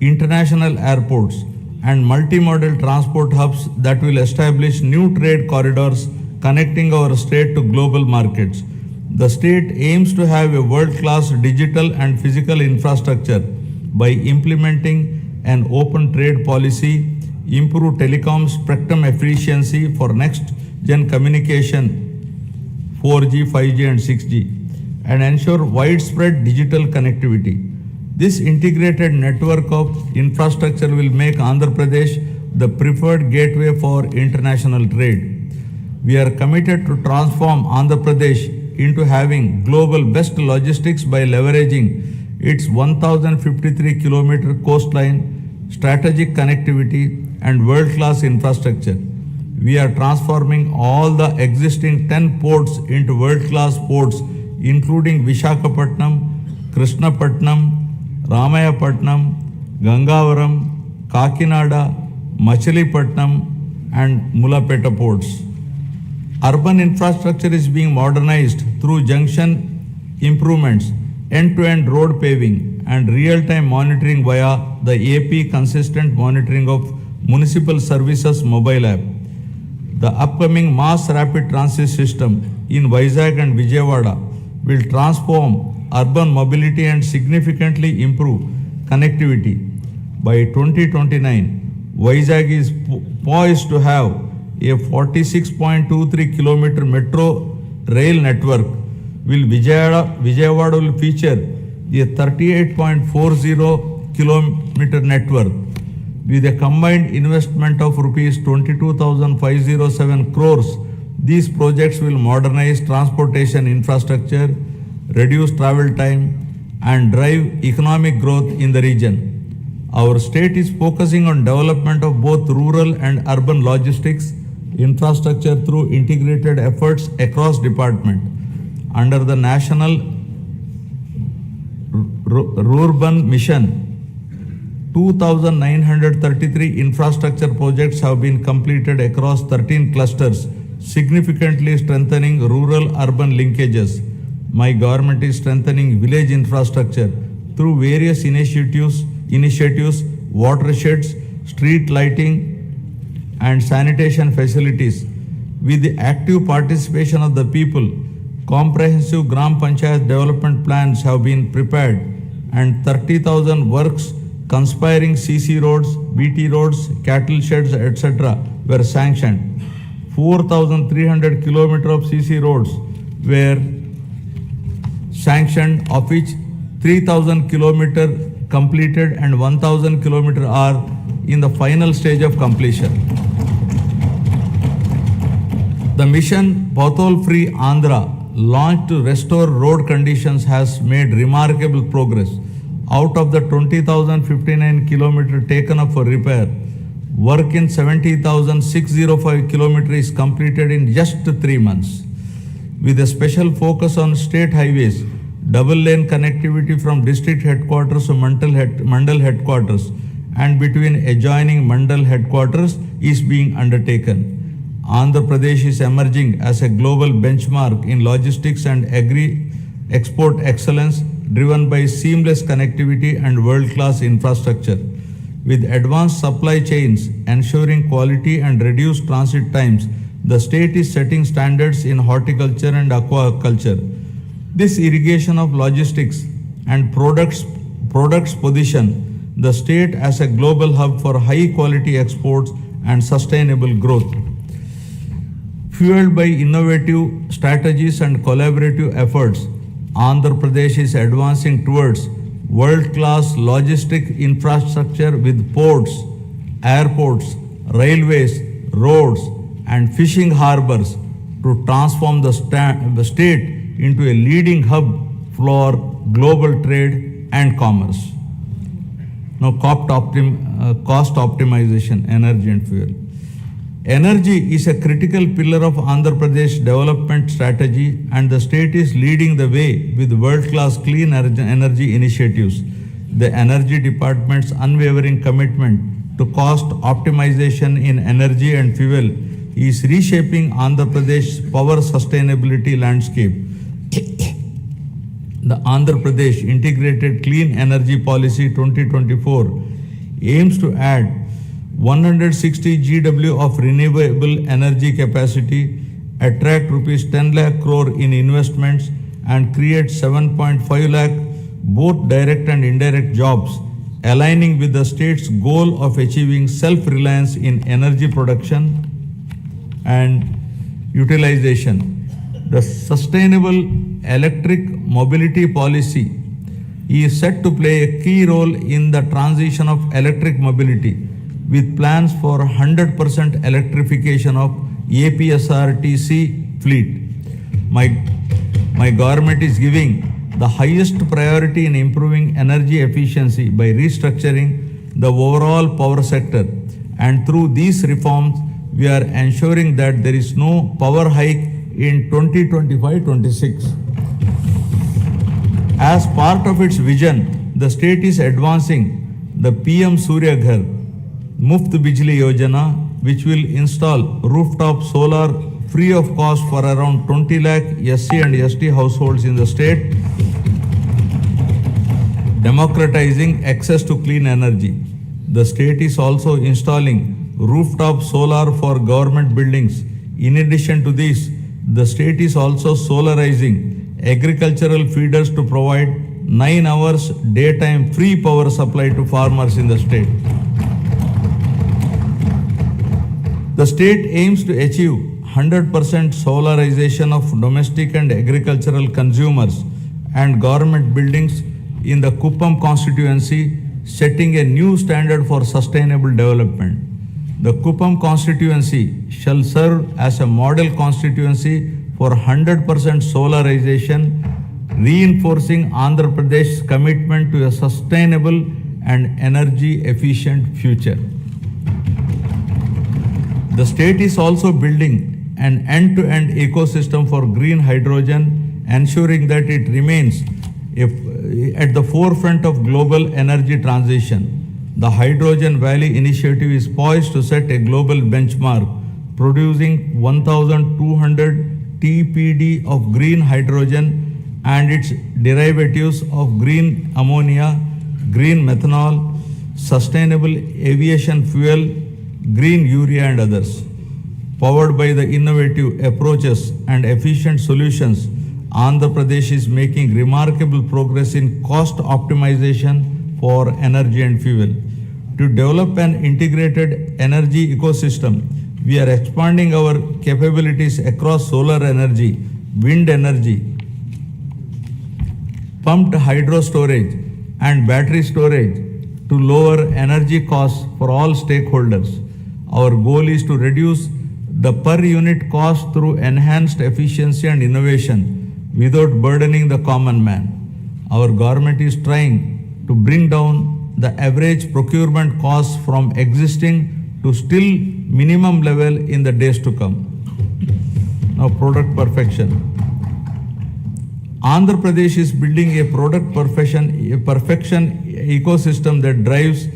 international airports, and multimodal transport hubs that will establish new trade corridors connecting our state to global markets. The state aims to have a world-class digital and physical infrastructure by implementing an open trade policy, improve telecom spectrum efficiency for next-gen communication, 4G, 5G and 6G, and ensure widespread digital connectivity. This integrated network of infrastructure will make Andhra Pradesh the preferred gateway for international trade. We are committed to transform Andhra Pradesh into having global best logistics by leveraging its 1,053-kilometer coastline, strategic connectivity, and world-class infrastructure. We are transforming all the existing 10 ports into world-class ports, including Visakhapatnam, Krishnapatnam, Ramayapatnam, Gangavaram, Kakinada, Machilipatnam, and Mulapeta ports. Urban infrastructure is being modernized through junction improvements, end-to-end road paving, and real-time monitoring via the AP Consistent Monitoring of Municipal Services mobile app. The upcoming mass rapid transit system in Vizag and Vijayawada will transform urban mobility and significantly improve connectivity. By 2029, Vizag is poised to have a 46.23 kilometer metro rail network, while Vijayawada will feature a 38.40 kilometer network. With a combined investment of rupees 22,507 crores, these projects will modernize transportation infrastructure, reduce travel time, and drive economic growth in the region. Our state is focusing on development of both rural and urban logistics infrastructure through integrated efforts across departments. Under the National Rural Mission, 2,933 infrastructure projects have been completed across 13 clusters, significantly strengthening rural-urban linkages. My government is strengthening village infrastructure through various initiatives, watersheds, street lighting, and sanitation facilities. With the active participation of the people, comprehensive Gram Panchayat development plans have been prepared and 30,000 works conspiring CC roads, BT roads, cattle sheds, etc. were sanctioned. 4,300 kilometers of CC roads were sanctioned, of which 3,000 kilometers completed and 1,000 kilometers are in the final stage of completion. The mission Pothole Free Andhra, launched to restore road conditions, has made remarkable progress. Out of the 20,059 kilometers taken up for repair, Work in 70,605 kilometers is completed in just 3 months. With a special focus on state highways, double lane connectivity from district headquarters to Mandal headquarters and between adjoining Mandal headquarters is being undertaken. Andhra Pradesh is emerging as a global benchmark in logistics and agri-export excellence, driven by seamless connectivity and world-class infrastructure. With advanced supply chains ensuring quality and reduced transit times, the state is setting standards in horticulture and aquaculture. This irrigation of logistics and products position the state as a global hub for high-quality exports and sustainable growth. Fueled by innovative strategies and collaborative efforts, Andhra Pradesh is advancing towards world-class logistic infrastructure with ports, airports, railways, roads, and fishing harbors to transform the state into a leading hub for global trade and commerce. Now, cost optimization, energy and fuel. Energy is a critical pillar of Andhra Pradesh development strategy, and the state is leading the way with world-class clean energy initiatives. The Energy Department's unwavering commitment to cost optimization in energy and fuel is reshaping Andhra Pradesh's power sustainability landscape. The Andhra Pradesh Integrated Clean Energy Policy 2024 aims to add 160 GW of renewable energy capacity, attract rupees 10 lakh crore in investments, and create 7.5 lakh both direct and indirect jobs, aligning with the state's goal of achieving self-reliance in energy production and utilization. The Sustainable Electric Mobility Policy is set to play a key role in the transition of electric mobility, with plans for 100% electrification of APSRTC fleet. My government is giving the highest priority in improving energy efficiency by restructuring the overall power sector, and through these reforms, we are ensuring that there is no power hike in 2025-26. As part of its vision, the state is advancing the PM Surya Ghar Muft Bijli Yojana, which will install rooftop solar free of cost for around 20 lakh SC and ST households in the state, democratizing access to clean energy. The state is also installing rooftop solar for government buildings. In addition to this, the state is also solarizing agricultural feeders to provide 9 hours daytime free power supply to farmers in the state. The state aims to achieve 100% solarization of domestic and agricultural consumers and government buildings in the Kuppam constituency, setting a new standard for sustainable development. The Kuppam constituency shall serve as a model constituency for 100% solarization, reinforcing Andhra Pradesh's commitment to a sustainable and energy efficient future. The state is also building an end-to-end ecosystem for green hydrogen, ensuring that it remains at the forefront of global energy transition. The Hydrogen Valley initiative is poised to set a global benchmark, producing 1,200 TPD of green hydrogen and its derivatives of green ammonia, green methanol, sustainable aviation fuel, green urea and others. Powered by the innovative approaches and efficient solutions, Andhra Pradesh is making remarkable progress in cost optimization for energy and fuel. To develop an integrated energy ecosystem, we are expanding our capabilities across solar energy, wind energy, pumped hydro storage, and battery storage to lower energy costs for all stakeholders. Our goal is to reduce the per unit cost through enhanced efficiency and innovation without burdening the common man. Our government is trying to bring down the average procurement costs from existing to still minimum level in the days to come. Now, product perfection. Andhra Pradesh is building a product perfection ecosystem that drives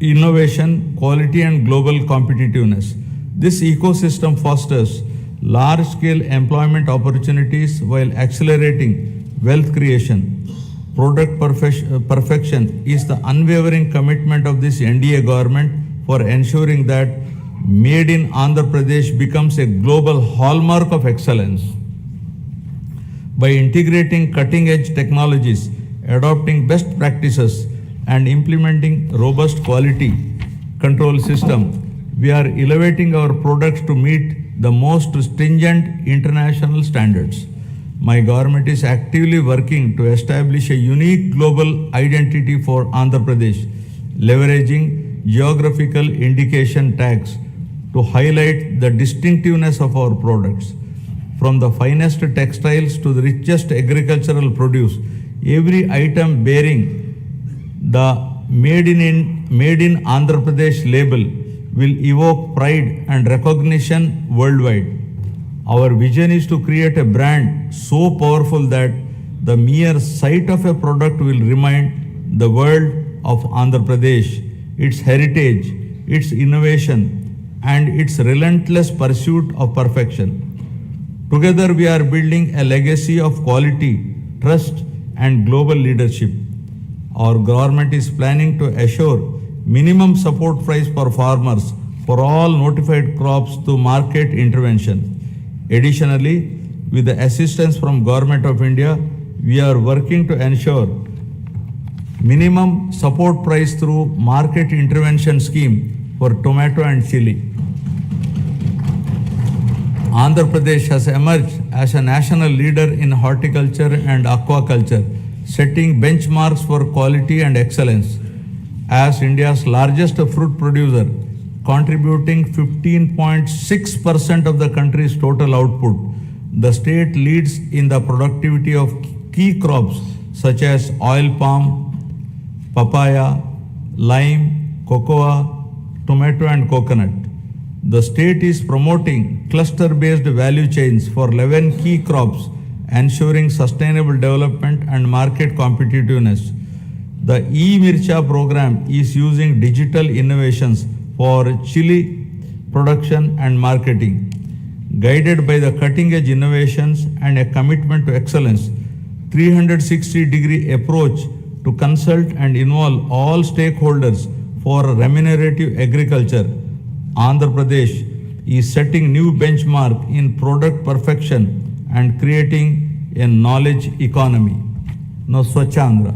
innovation, quality, and global competitiveness. This ecosystem fosters large-scale employment opportunities while accelerating wealth creation. Product perfection is the unwavering commitment of this NDA government for ensuring that Made in Andhra Pradesh becomes a global hallmark of excellence. By integrating cutting-edge technologies, adopting best practices, and implementing robust quality control system, we are elevating our products to meet the most stringent international standards. My government is actively working to establish a unique global identity for Andhra Pradesh, leveraging geographical indication tags to highlight the distinctiveness of our products. From the finest textiles to the richest agricultural produce, every item bearing the Made in Andhra Pradesh label will evoke pride and recognition worldwide. Our vision is to create a brand so powerful that the mere sight of a product will remind the world of Andhra Pradesh, its heritage, its innovation, and its relentless pursuit of perfection. Together, we are building a legacy of quality, trust, and global leadership. Our government is planning to assure minimum support price for farmers for all notified crops through market intervention. Additionally, with the assistance from Government of India, we are working to ensure minimum support price through market intervention scheme for tomato and chili. Andhra Pradesh has emerged as a national leader in horticulture and aquaculture, setting benchmarks for quality and excellence. As India's largest fruit producer, contributing 15.6% of the country's total output, the state leads in the productivity of key crops such as oil palm, papaya, lime, cocoa, tomato, and coconut. The state is promoting cluster-based value chains for 11 key crops, ensuring sustainable development and market competitiveness. The e-Mircha program is using digital innovations for chili production and marketing. Guided by the cutting-edge innovations and a commitment to excellence, 360-degree approach to consult and involve all stakeholders for remunerative agriculture, Andhra Pradesh is setting new benchmark in product perfection and creating a knowledge economy. Now, Swachh Andhra.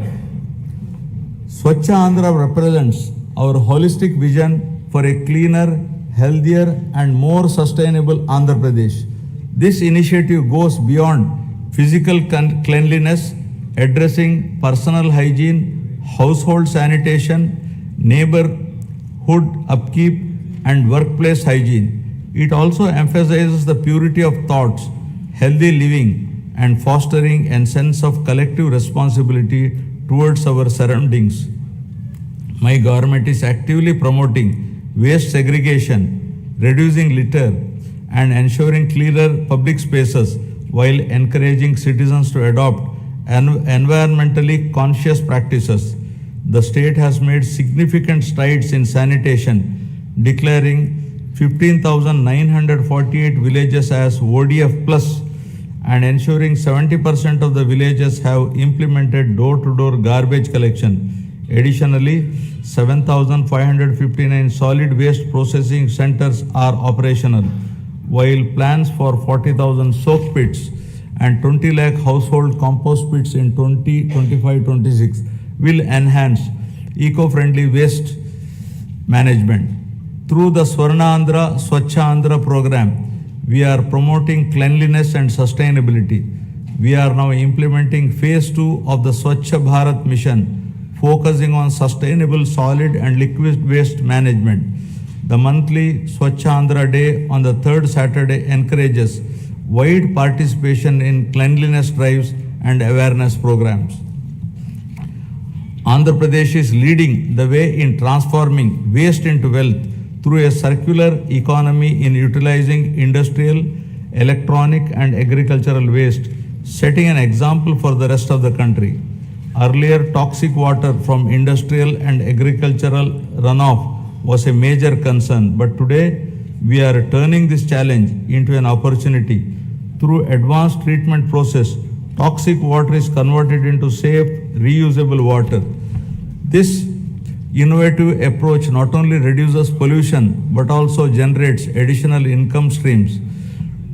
Swachh Andhra represents our holistic vision for a cleaner, healthier, and more sustainable Andhra Pradesh. This initiative goes beyond physical cleanliness, addressing personal hygiene, household sanitation, neighborhood upkeep, and workplace hygiene. It also emphasizes the purity of thoughts, healthy living, and fostering a sense of collective responsibility towards our surroundings. My government is actively promoting waste segregation, reducing litter, and ensuring cleaner public spaces while encouraging citizens to adopt environmentally conscious practices. The state has made significant strides in sanitation, declaring 15,948 villages as ODF plus and ensuring 70% of the villages have implemented door-to-door garbage collection. Additionally, 7,559 solid waste processing centers are operational, while plans for 40,000 soak pits and 20 lakh household compost pits in 2025-26 will enhance eco-friendly waste management. Through the Swarna Andhra, Swachh Andhra program, we are promoting cleanliness and sustainability. We are now implementing phase 2 of the Swachh Bharat mission, focusing on sustainable solid and liquid waste management. The monthly Swachh Andhra Day on the third Saturday encourages wide participation in cleanliness drives and awareness programs. Andhra Pradesh is leading the way in transforming waste into wealth through a circular economy in utilizing industrial, electronic and agricultural waste, setting an example for the rest of the country. Earlier, toxic water from industrial and agricultural runoff was a major concern, but today we are turning this challenge into an opportunity. Through advanced treatment process, toxic water is converted into safe, reusable water. This innovative approach not only reduces pollution but also generates additional income streams.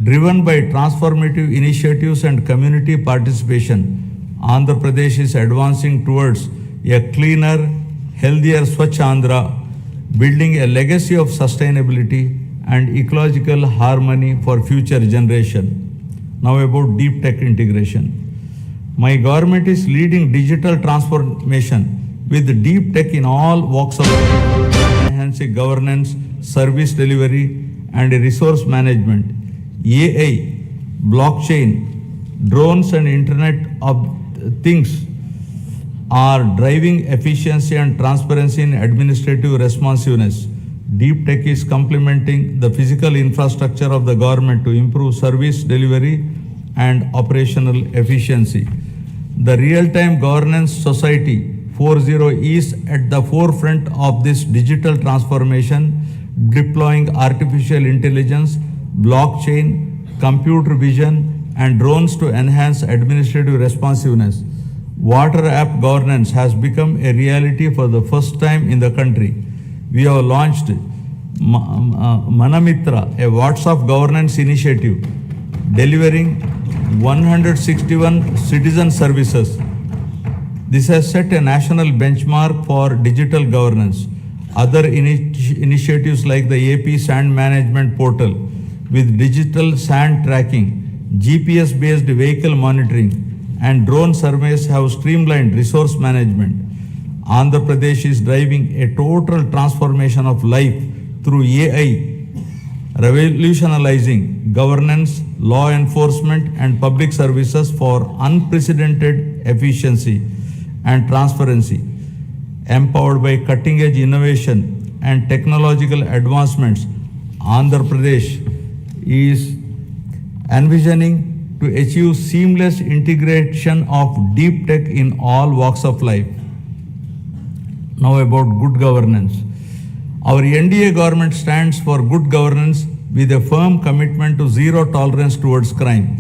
Driven by transformative initiatives and community participation, Andhra Pradesh is advancing towards a cleaner, healthier Swachh Andhra, building a legacy of sustainability and ecological harmony for future generation. Now about deep tech integration. My government is leading digital transformation with deep tech in all walks of life, enhancing governance, service delivery, and resource management. AI, blockchain, drones, and Internet of Things are driving efficiency and transparency in administrative responsiveness. Deep tech is complementing the physical infrastructure of the government to improve service delivery and operational efficiency. The Real-Time Governance Society 4.0 is at the forefront of this digital transformation, deploying artificial intelligence, blockchain, computer vision, and drones to enhance administrative responsiveness. Water app governance has become a reality for the first time in the country. We have launched Manamitra, a WhatsApp governance initiative, delivering 161 citizen services. This has set a national benchmark for digital governance. Other initiatives like the AP Sand Management Portal with digital sand tracking, GPS-based vehicle monitoring, and drone surveys have streamlined resource management. Andhra Pradesh is driving a total transformation of life through AI, revolutionizing governance, law enforcement, and public services for unprecedented efficiency and transparency. Empowered by cutting-edge innovation and technological advancements, Andhra Pradesh is envisioning to achieve seamless integration of deep tech in all walks of life. Now about good governance. Our NDA government stands for good governance with a firm commitment to zero tolerance towards crime.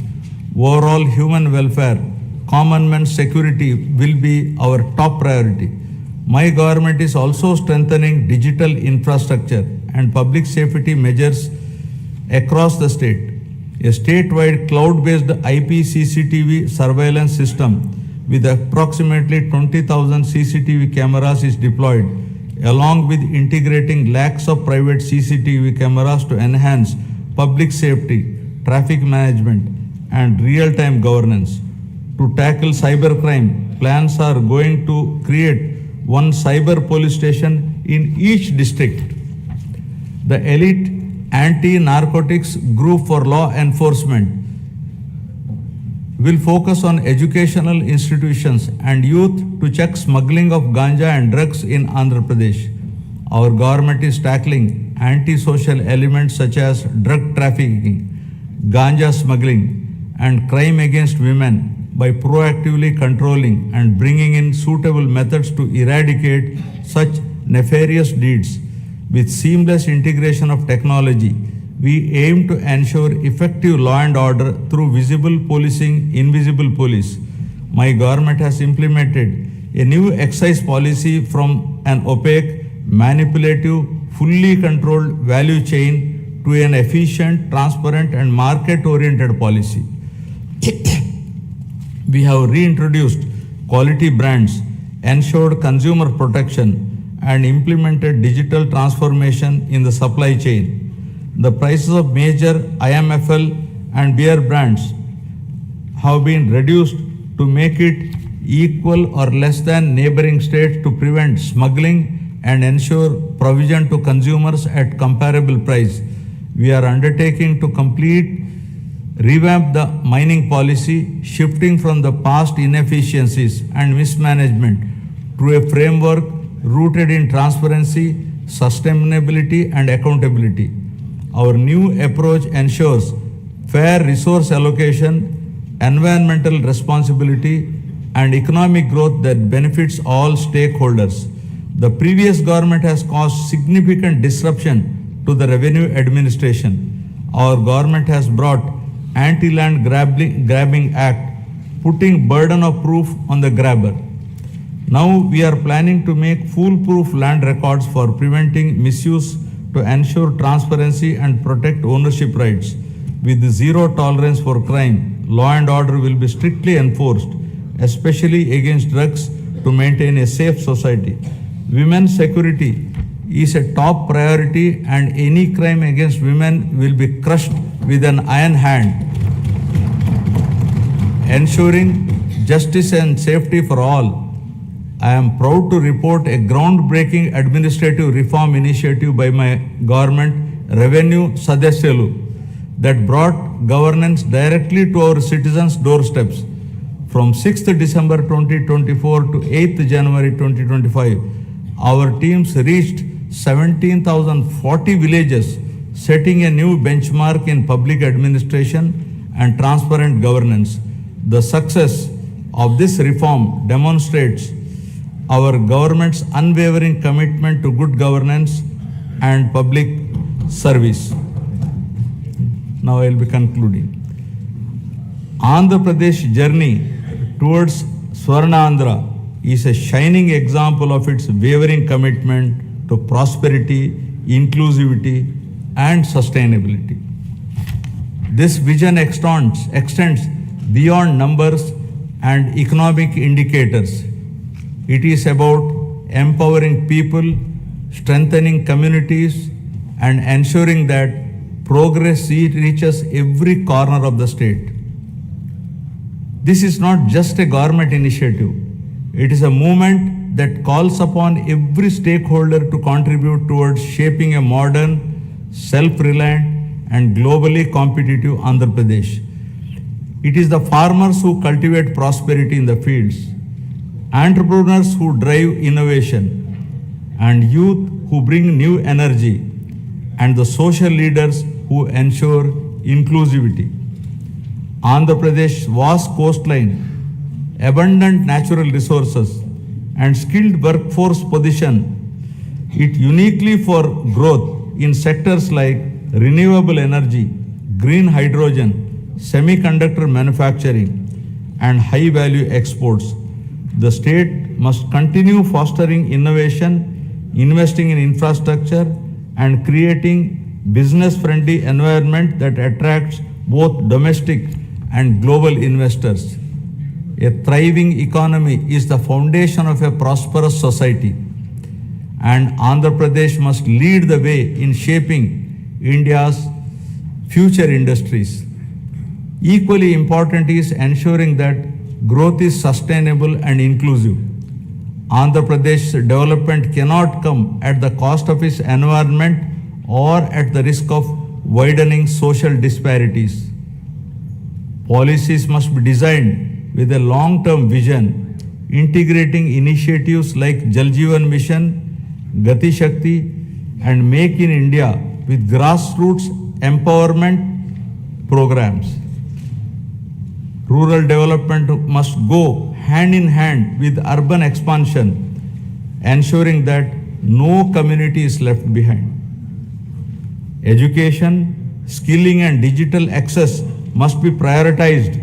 Overall human welfare, common man's security will be our top priority. My government is also strengthening digital infrastructure and public safety measures across the state. A statewide cloud-based IP CCTV surveillance system with approximately 20,000 CCTV cameras is deployed, along with integrating lakhs of private CCTV cameras to enhance public safety, traffic management, and real-time governance. To tackle cybercrime, plans are going to create one cyber police station in each district. The elite anti-narcotics group for law enforcement will focus on educational institutions and youth to check smuggling of ganja and drugs in Andhra Pradesh. Our government is tackling anti-social elements such as drug trafficking, ganja smuggling, and crime against women by proactively controlling and bringing in suitable methods to eradicate such nefarious deeds. With seamless integration of technology, we aim to ensure effective law and order through visible policing, invisible police. My government has implemented a new excise policy from an opaque, manipulative, fully controlled value chain to an efficient, transparent, and market-oriented policy. We have reintroduced quality brands, ensured consumer protection, and implemented digital transformation in the supply chain. The prices of major IMFL and beer brands have been reduced to make it equal or less than neighboring states to prevent smuggling and ensure provision to consumers at comparable price. We are undertaking to revamp the mining policy, shifting from the past inefficiencies and mismanagement to a framework rooted in transparency, sustainability, and accountability. Our new approach ensures fair resource allocation, environmental responsibility, and economic growth that benefits all stakeholders. The previous government has caused significant disruption to the revenue administration. Our government has brought Anti-Land Grabbing Act, putting burden of proof on the grabber. Now we are planning to make foolproof land records for preventing misuse to ensure transparency and protect ownership rights. With zero tolerance for crime, law and order will be strictly enforced, especially against drugs, to maintain a safe society. Women's security is a top priority, and any crime against women will be crushed with an iron hand. Ensuring justice and safety for all, I am proud to report a groundbreaking administrative reform initiative by my government, Revenue Sadasyalu, that brought governance directly to our citizens' doorsteps. From 6th December 2024 to 8th January 2025, our teams reached 17,040 villages, setting a new benchmark in public administration and transparent governance. The success of this reform demonstrates our government's unwavering commitment to good governance and public service. Now I will be concluding. Andhra Pradesh journey towards Swarnandhra is a shining example of its wavering commitment to prosperity, inclusivity, and sustainability. This vision extends beyond numbers and economic indicators. It is about empowering people, strengthening communities, and ensuring that progress reaches every corner of the state. This is not just a government initiative. It is a movement that calls upon every stakeholder to contribute towards shaping a modern, self-reliant, and globally competitive Andhra Pradesh. It is the farmers who cultivate prosperity in the fields, entrepreneurs who drive innovation, and youth who bring new energy, and the social leaders who ensure inclusivity. Andhra Pradesh's vast coastline, abundant natural resources, and skilled workforce position it uniquely for growth in sectors like renewable energy, green hydrogen, semiconductor manufacturing, and high-value exports. The state must continue fostering innovation, investing in infrastructure, and creating business-friendly environment that attracts both domestic and global investors. A thriving economy is the foundation of a prosperous society, and Andhra Pradesh must lead the way in shaping India's future industries. Equally important is ensuring that growth is sustainable and inclusive. Andhra Pradesh's development cannot come at the cost of its environment or at the risk of widening social disparities. Policies must be designed with a long-term vision, integrating initiatives like Jal Jeevan Mission, Gati Shakti, and Make in India with grassroots empowerment programs. Rural development must go hand in hand with urban expansion, ensuring that no community is left behind. Education, skilling, and digital access must be prioritized,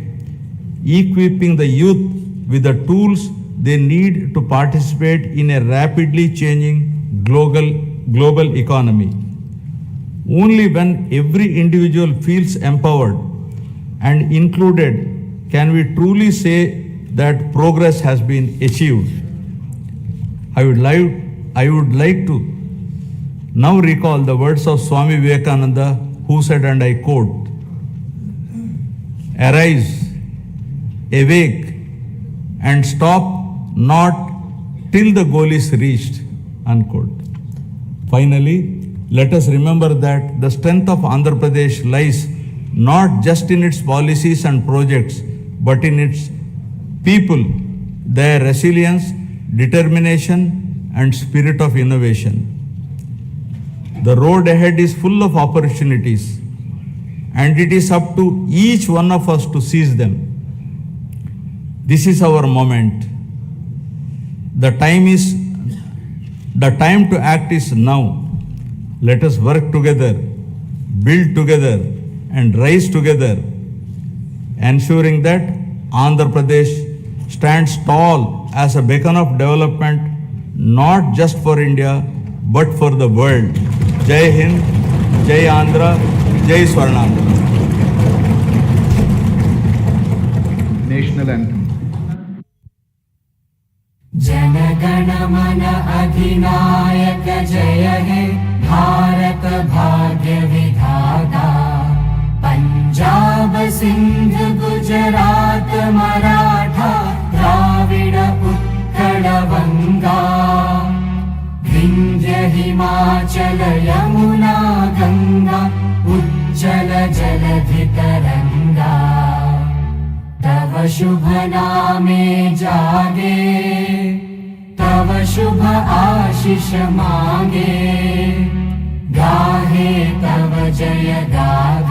equipping the youth with the tools they need to participate in a rapidly changing global economy. Only when every individual feels empowered and included can we truly say that progress has been achieved. I would like to now recall the words of Swami Vivekananda, who said, and I quote, "Arise, awake, and stop not till the goal is reached," unquote. Finally, let us remember that the strength of Andhra Pradesh lies not just in its policies and projects, but in its people, their resilience, determination, and spirit of innovation. The road ahead is full of opportunities, and it is up to each one of us to seize them. This is our moment. The time to act is now. Let us work together, build together, and rise together, ensuring that Andhra Pradesh stands tall as a beacon of development, not just for India, but for the world. Jai Hind, Jai Andhra, Jai Swarnandhra. National anthem. जनगण मन अधिनायक जय हे भारत भाग्य विधाता पंजाब सिंध गुजरात मराठा द्राविड उत्कल बंगा विंध्य हिमाचल यमुना गंगा उज्जल जलधि तरंगा तव शुभ नामे जागे तव शुभ आशीष मांगे गाहे तव जय गाथा